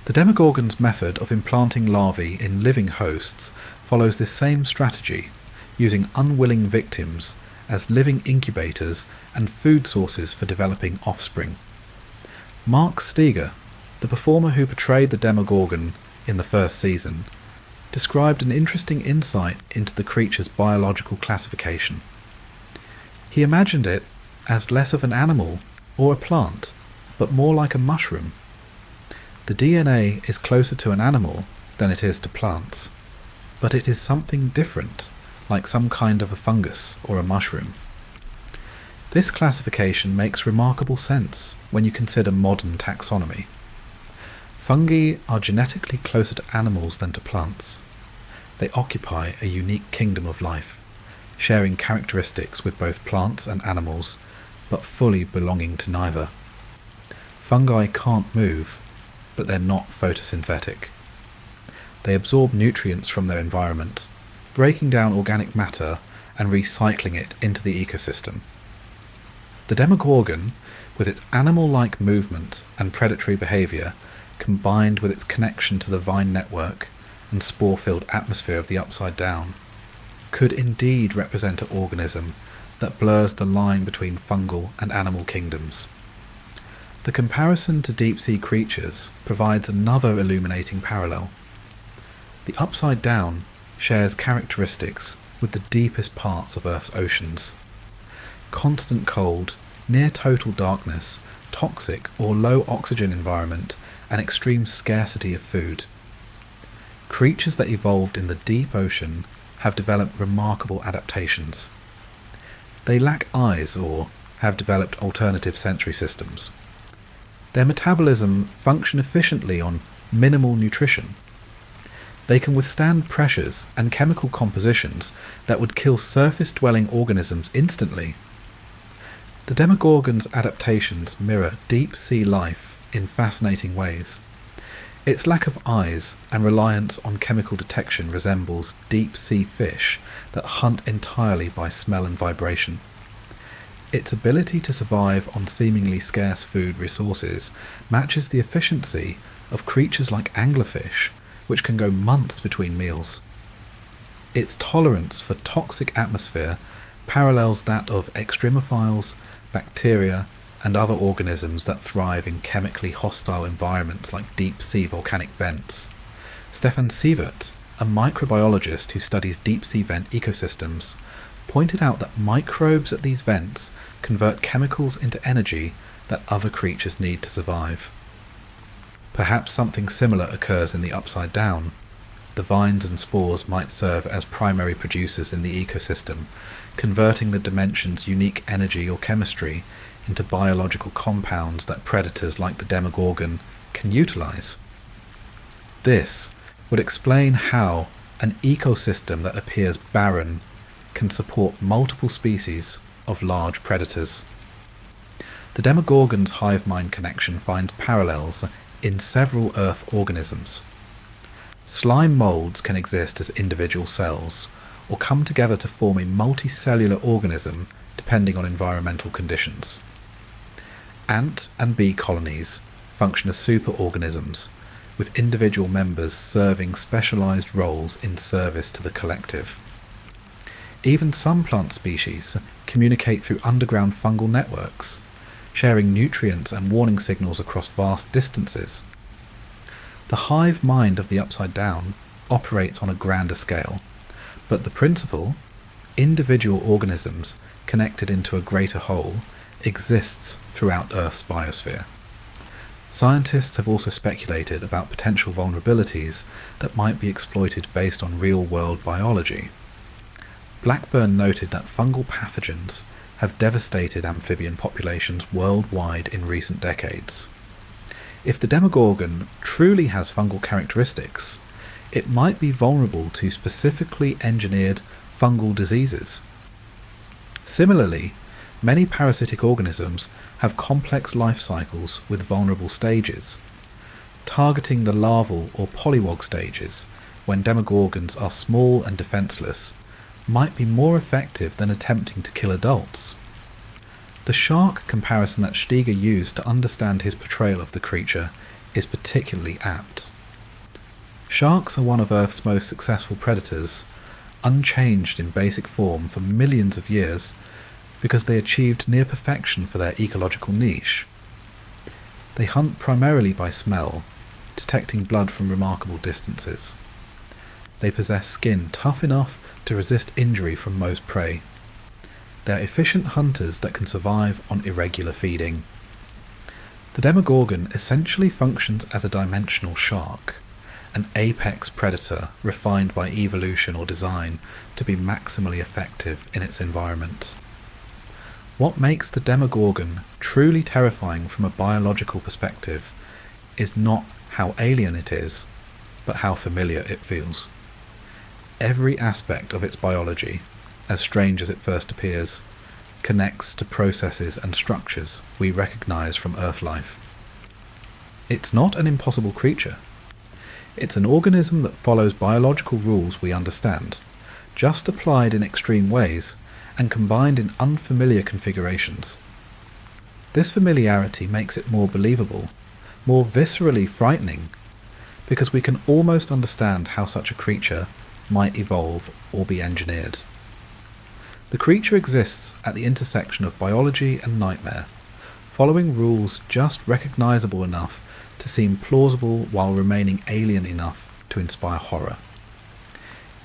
The Demogorgon's method of implanting larvae in living hosts follows this same strategy, using unwilling victims as living incubators and food sources for developing offspring. Mark Steger, the performer who portrayed the Demogorgon in the first season, described an interesting insight into the creature's biological classification. He imagined it as less of an animal or a plant, but more like a mushroom. The DNA is closer to an animal than it is to plants, but it is something different, like some kind of a fungus or a mushroom. This classification makes remarkable sense when you consider modern taxonomy. Fungi are genetically closer to animals than to plants. They occupy a unique kingdom of life, sharing characteristics with both plants and animals, but fully belonging to neither. Fungi can't move, but they're not photosynthetic. They absorb nutrients from their environment, breaking down organic matter and recycling it into the ecosystem. The Demogorgon, with its animal-like movement and predatory behaviour, combined with its connection to the vine network and spore-filled atmosphere of the Upside Down, could indeed represent an organism that blurs the line between fungal and animal kingdoms. The comparison to deep-sea creatures provides another illuminating parallel. The Upside Down shares characteristics with the deepest parts of Earth's oceans. Constant cold, near total darkness, toxic or low oxygen environment, and extreme scarcity of food. Creatures that evolved in the deep ocean have developed remarkable adaptations. They lack eyes or have developed alternative sensory systems. Their metabolism function efficiently on minimal nutrition. They can withstand pressures and chemical compositions that would kill surface-dwelling organisms instantly. The Demogorgon's adaptations mirror deep-sea life in fascinating ways. Its lack of eyes and reliance on chemical detection resembles deep-sea fish that hunt entirely by smell and vibration. Its ability to survive on seemingly scarce food resources matches the efficiency of creatures like anglerfish, which can go months between meals. Its tolerance for toxic atmosphere parallels that of extremophiles, bacteria, and other organisms that thrive in chemically hostile environments like deep-sea volcanic vents. Stefan Sievert, a microbiologist who studies deep-sea vent ecosystems, pointed out that microbes at these vents convert chemicals into energy that other creatures need to survive. Perhaps something similar occurs in the Upside Down. The vines and spores might serve as primary producers in the ecosystem, converting the dimension's unique energy or chemistry into biological compounds that predators like the Demogorgon can utilize. This would explain how an ecosystem that appears barren can support multiple species of large predators. The Demogorgon's hive-mind connection finds parallels in several Earth organisms. Slime molds can exist as individual cells, or come together to form a multicellular organism depending on environmental conditions. Ant and bee colonies function as superorganisms, with individual members serving specialised roles in service to the collective. Even some plant species communicate through underground fungal networks, sharing nutrients and warning signals across vast distances. The hive mind of the Upside Down operates on a grander scale, but the principle, individual organisms connected into a greater whole, exists throughout Earth's biosphere. Scientists have also speculated about potential vulnerabilities that might be exploited based on real-world biology. Blackburn noted that fungal pathogens have devastated amphibian populations worldwide in recent decades. If the Demogorgon truly has fungal characteristics, it might be vulnerable to specifically engineered fungal diseases. Similarly, many parasitic organisms have complex life cycles with vulnerable stages. Targeting the larval or pollywog stages, when Demogorgons are small and defenceless, might be more effective than attempting to kill adults. The shark comparison that Steger used to understand his portrayal of the creature is particularly apt. Sharks are one of Earth's most successful predators, unchanged in basic form for millions of years because they achieved near perfection for their ecological niche. They hunt primarily by smell, detecting blood from remarkable distances. They possess skin tough enough to resist injury from most prey. They are efficient hunters that can survive on irregular feeding. The Demogorgon essentially functions as a dimensional shark, an apex predator refined by evolution or design to be maximally effective in its environment. What makes the Demogorgon truly terrifying from a biological perspective is not how alien it is, but how familiar it feels. Every aspect of its biology, as strange as it first appears, connects to processes and structures we recognize from Earth life. It's not an impossible creature. It's an organism that follows biological rules we understand, just applied in extreme ways and combined in unfamiliar configurations. This familiarity makes it more believable, more viscerally frightening, because we can almost understand how such a creature might evolve or be engineered. The creature exists at the intersection of biology and nightmare, following rules just recognizable enough to seem plausible while remaining alien enough to inspire horror.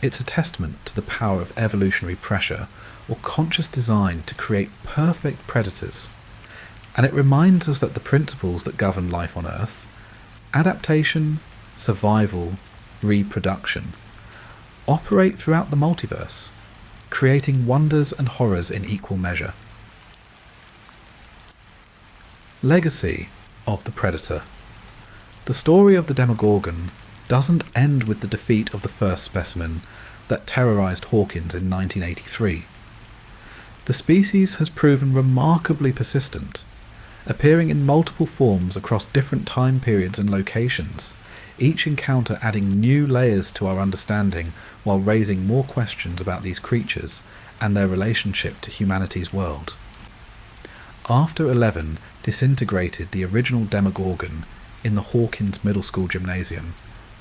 It's a testament to the power of evolutionary pressure or conscious design to create perfect predators, and it reminds us that the principles that govern life on Earth, adaptation, survival, reproduction, operate throughout the multiverse, creating wonders and horrors in equal measure. Legacy of the Predator. The story of the Demogorgon doesn't end with the defeat of the first specimen that terrorized Hawkins in 1983. The species has proven remarkably persistent, appearing in multiple forms across different time periods and locations, each encounter adding new layers to our understanding while raising more questions about these creatures and their relationship to humanity's world. After 11 disintegrated the original Demogorgon in the Hawkins Middle School gymnasium,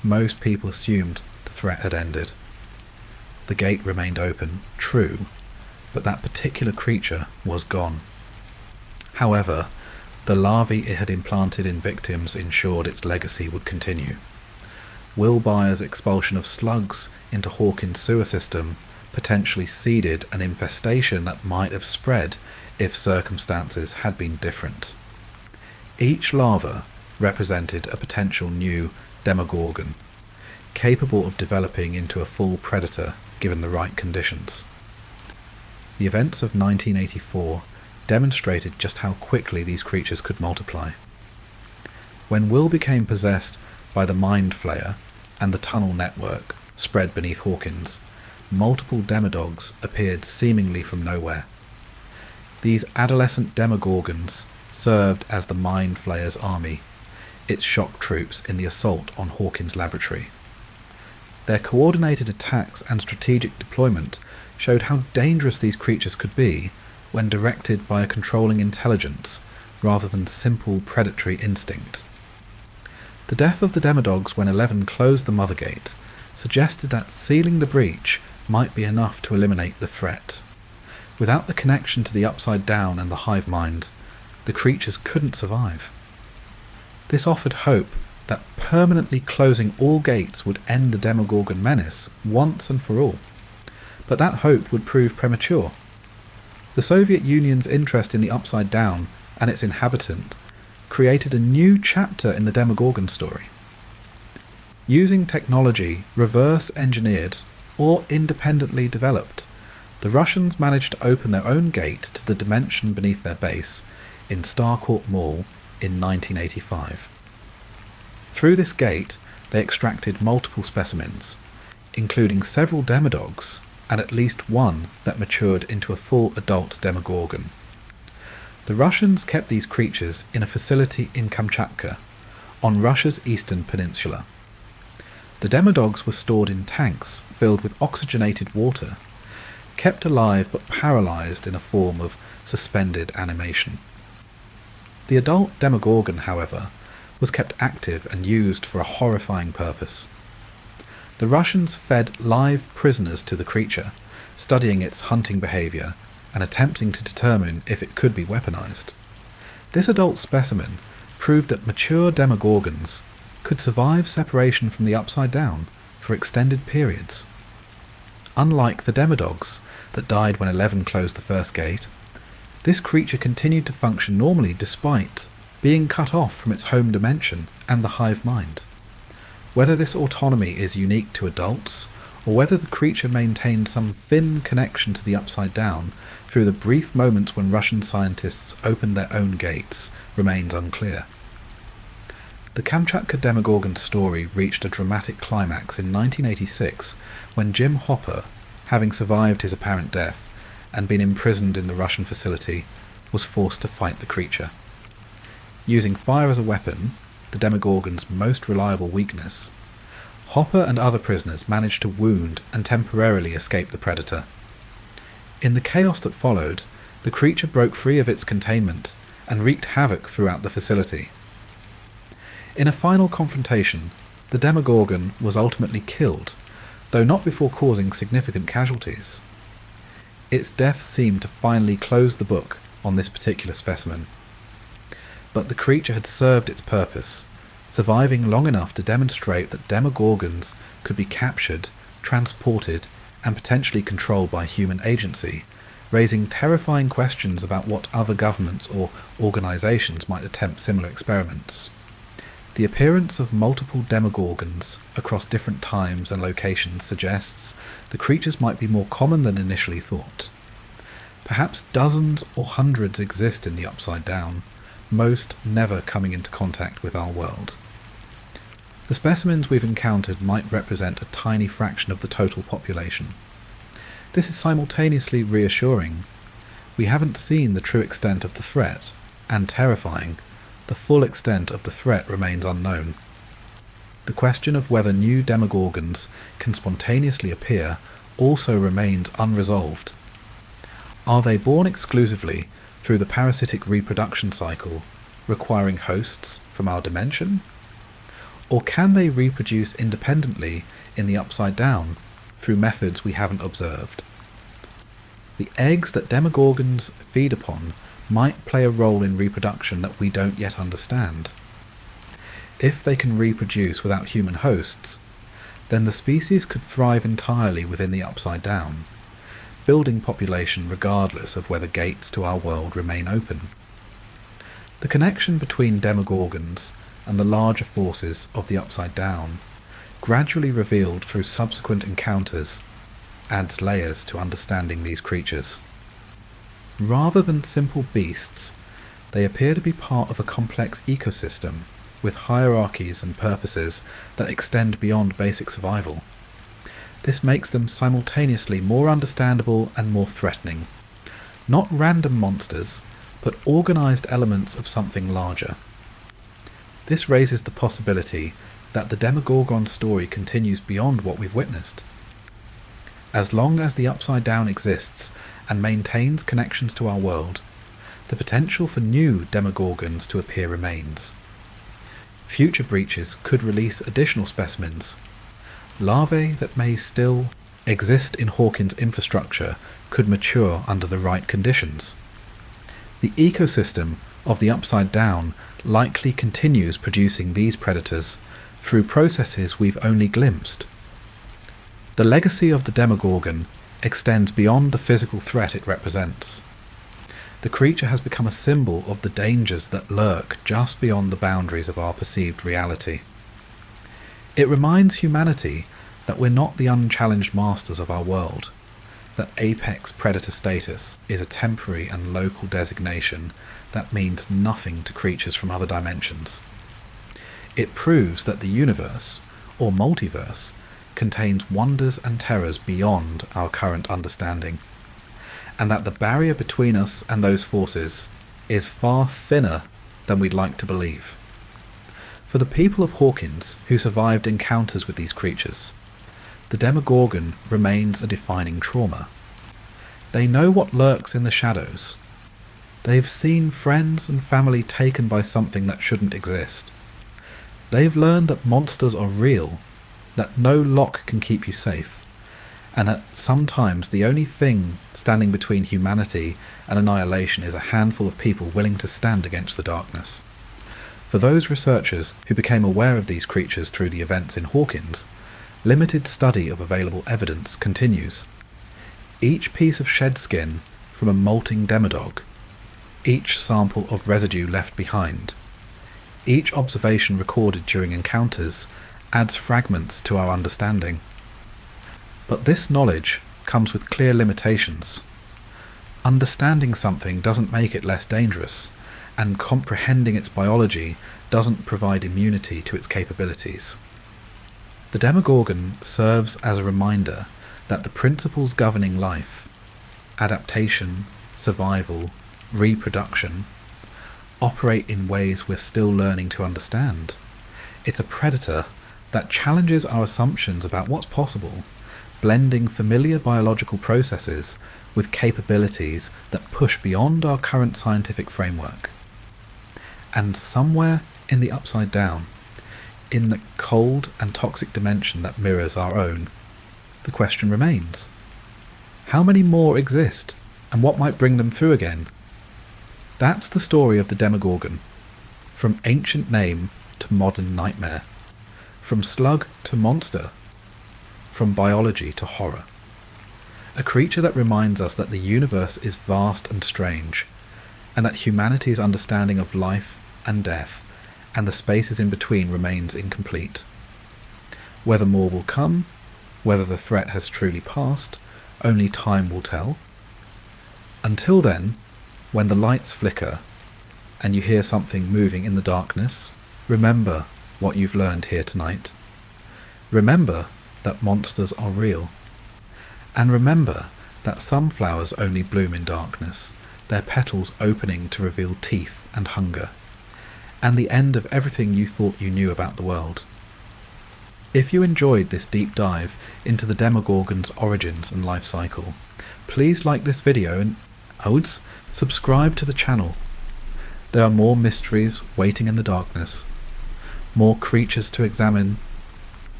most people assumed the threat had ended. The gate remained open, true, but that particular creature was gone. However, the larvae it had implanted in victims ensured its legacy would continue. Will Byers' expulsion of slugs into Hawkins' sewer system potentially seeded an infestation that might have spread if circumstances had been different. Each larva represented a potential new Demogorgon, capable of developing into a full predator given the right conditions. The events of 1984 demonstrated just how quickly these creatures could multiply. When Will became possessed by the Mind Flayer and the tunnel network spread beneath Hawkins, multiple demodogs appeared seemingly from nowhere. These adolescent Demogorgons served as the Mind Flayer's army, its shock troops in the assault on Hawkins' laboratory. Their coordinated attacks and strategic deployment showed how dangerous these creatures could be when directed by a controlling intelligence rather than simple predatory instinct. The death of the demodogs when 11 closed the mother gate suggested that sealing the breach might be enough to eliminate the threat. Without the connection to the upside down and the hive mind, the creatures couldn't survive. This offered hope that permanently closing all gates would end the Demogorgon menace once and for all. But that hope would prove premature. The Soviet Union's interest in the upside down and its inhabitant created a new chapter in the Demogorgon story. Using technology reverse engineered or independently developed, the Russians managed to open their own gate to the dimension beneath their base in Starcourt Mall in 1985. Through this gate, they extracted multiple specimens, including several demodogs and at least one that matured into a full adult Demogorgon. The Russians kept these creatures in a facility in Kamchatka, on Russia's eastern peninsula. The demodogs were stored in tanks filled with oxygenated water, kept alive but paralysed in a form of suspended animation. The adult Demogorgon, however, was kept active and used for a horrifying purpose. The Russians fed live prisoners to the creature, studying its hunting behaviour and attempting to determine if it could be weaponized. This adult specimen proved that mature Demogorgons could survive separation from the upside down for extended periods. Unlike the demodogs that died when 11 closed the first gate, this creature continued to function normally despite being cut off from its home dimension and the hive mind. Whether this autonomy is unique to adults, or whether the creature maintained some thin connection to the upside down through the brief moments when Russian scientists opened their own gates, remains unclear. The Kamchatka Demogorgon story reached a dramatic climax in 1986 when Jim Hopper, having survived his apparent death and been imprisoned in the Russian facility, was forced to fight the creature. Using fire as a weapon, the Demogorgon's most reliable weakness, Hopper and other prisoners managed to wound and temporarily escape the predator. In the chaos that followed, the creature broke free of its containment and wreaked havoc throughout the facility. In a final confrontation, the Demogorgon was ultimately killed, though not before causing significant casualties. Its death seemed to finally close the book on this particular specimen. But the creature had served its purpose, surviving long enough to demonstrate that Demogorgons could be captured, transported, and potentially controlled by human agency, raising terrifying questions about what other governments or organisations might attempt similar experiments. The appearance of multiple Demogorgons across different times and locations suggests the creatures might be more common than initially thought. Perhaps dozens or hundreds exist in the Upside Down, most never coming into contact with our world. The specimens we've encountered might represent a tiny fraction of the total population. This is simultaneously reassuring. We haven't seen the true extent of the threat, and terrifying. The full extent of the threat remains unknown. The question of whether new Demogorgons can spontaneously appear also remains unresolved. Are they born exclusively through the parasitic reproduction cycle, requiring hosts from our dimension? Or can they reproduce independently in the Upside Down through methods we haven't observed? The eggs that Demogorgons feed upon might play a role in reproduction that we don't yet understand. If they can reproduce without human hosts, then the species could thrive entirely within the Upside Down, building population regardless of whether gates to our world remain open. The connection between Demogorgons and the larger forces of the Upside Down, gradually revealed through subsequent encounters, adds layers to understanding these creatures. Rather than simple beasts, they appear to be part of a complex ecosystem with hierarchies and purposes that extend beyond basic survival. This makes them simultaneously more understandable and more threatening. Not random monsters, but organised elements of something larger. This raises the possibility that the Demogorgon story continues beyond what we've witnessed. As long as the Upside Down exists and maintains connections to our world, the potential for new Demogorgons to appear remains. future breaches could release additional specimens. Larvae that may still exist in Hawkins' infrastructure could mature under the right conditions. The ecosystem of the Upside Down likely continues producing these predators through processes we've only glimpsed. The legacy of the Demogorgon extends beyond the physical threat it represents. The creature has become a symbol of the dangers that lurk just beyond the boundaries of our perceived reality. It reminds humanity that we're not the unchallenged masters of our world, that apex predator status is a temporary and local designation that means nothing to creatures from other dimensions. It proves that the universe, or multiverse, contains wonders and terrors beyond our current understanding, and that the barrier between us and those forces is far thinner than we'd like to believe. For the people of Hawkins who survived encounters with these creatures, the Demogorgon remains a defining trauma. They know what lurks in the shadows. They've seen friends and family taken by something that shouldn't exist. They've learned that monsters are real, that no lock can keep you safe, and that sometimes the only thing standing between humanity and annihilation is a handful of people willing to stand against the darkness. For those researchers who became aware of these creatures through the events in Hawkins, limited study of available evidence continues. Each piece of shed skin from a molting demodog, each sample of residue left behind, each observation recorded during encounters adds fragments to our understanding. But this knowledge comes with clear limitations. Understanding something doesn't make it less dangerous, and comprehending its biology doesn't provide immunity to its capabilities. The Demogorgon serves as a reminder that the principles governing life, adaptation, survival, reproduction, operate in ways we're still learning to understand. It's a predator that challenges our assumptions about what's possible, blending familiar biological processes with capabilities that push beyond our current scientific framework. And somewhere in the Upside Down, in the cold and toxic dimension that mirrors our own, the question remains: how many more exist, and what might bring them through again? That's the story of the Demogorgon, from ancient name to modern nightmare, from slug to monster, from biology to horror. A creature that reminds us that the universe is vast and strange, and that humanity's understanding of life and death and the spaces in between remains incomplete. Whether more will come, whether the threat has truly passed, only time will tell. Until then, when the lights flicker and you hear something moving in the darkness, remember what you've learned here tonight. Remember that monsters are real. And remember that some flowers only bloom in darkness, their petals opening to reveal teeth and hunger, and the end of everything you thought you knew about the world. If you enjoyed this deep dive into the Demogorgon's origins and life cycle, please like this video and subscribe to the channel. There are more mysteries waiting in the darkness, more creatures to examine,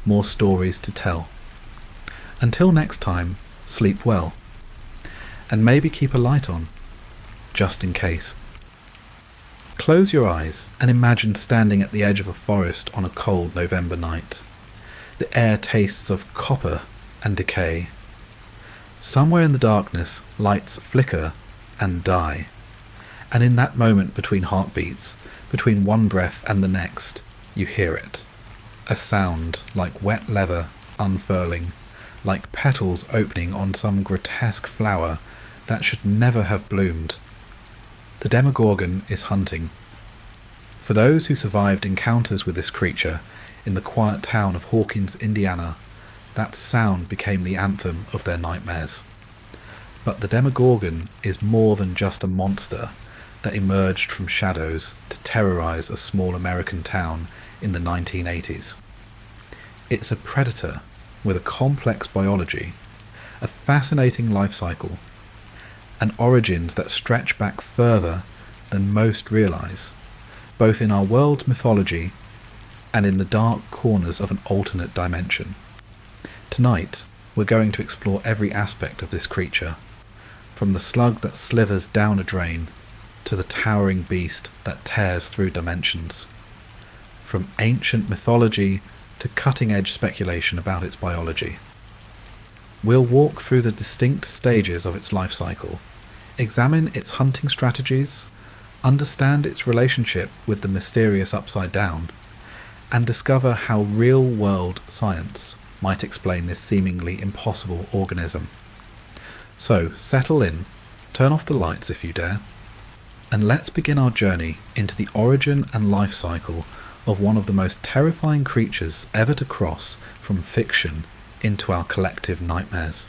more stories to tell. Until next time, sleep well, and maybe keep a light on, just in case. Close your eyes and imagine standing at the edge of a forest on a cold November night. The air tastes of copper and decay. Somewhere in the darkness, lights flicker and die. And in that moment between heartbeats, between one breath and the next, you hear it. A sound like wet leather unfurling, like petals opening on some grotesque flower that should never have bloomed. The Demogorgon is hunting. For those who survived encounters with this creature in the quiet town of Hawkins, Indiana, that sound became the anthem of their nightmares. But the Demogorgon is more than just a monster that emerged from shadows to terrorize a small American town in the 1980s. It's a predator with a complex biology, a fascinating life cycle, and origins that stretch back further than most realize, both in our world's mythology and in the dark corners of an alternate dimension. Tonight, we're going to explore every aspect of this creature, from the slug that slithers down a drain to the towering beast that tears through dimensions, from ancient mythology to cutting-edge speculation about its biology. We'll walk through the distinct stages of its life cycle, examine its hunting strategies, understand its relationship with the mysterious Upside Down, and discover how real-world science might explain this seemingly impossible organism. So settle in, turn off the lights if you dare, and let's begin our journey into the origin and life cycle of one of the most terrifying creatures ever to cross from fiction into our collective nightmares.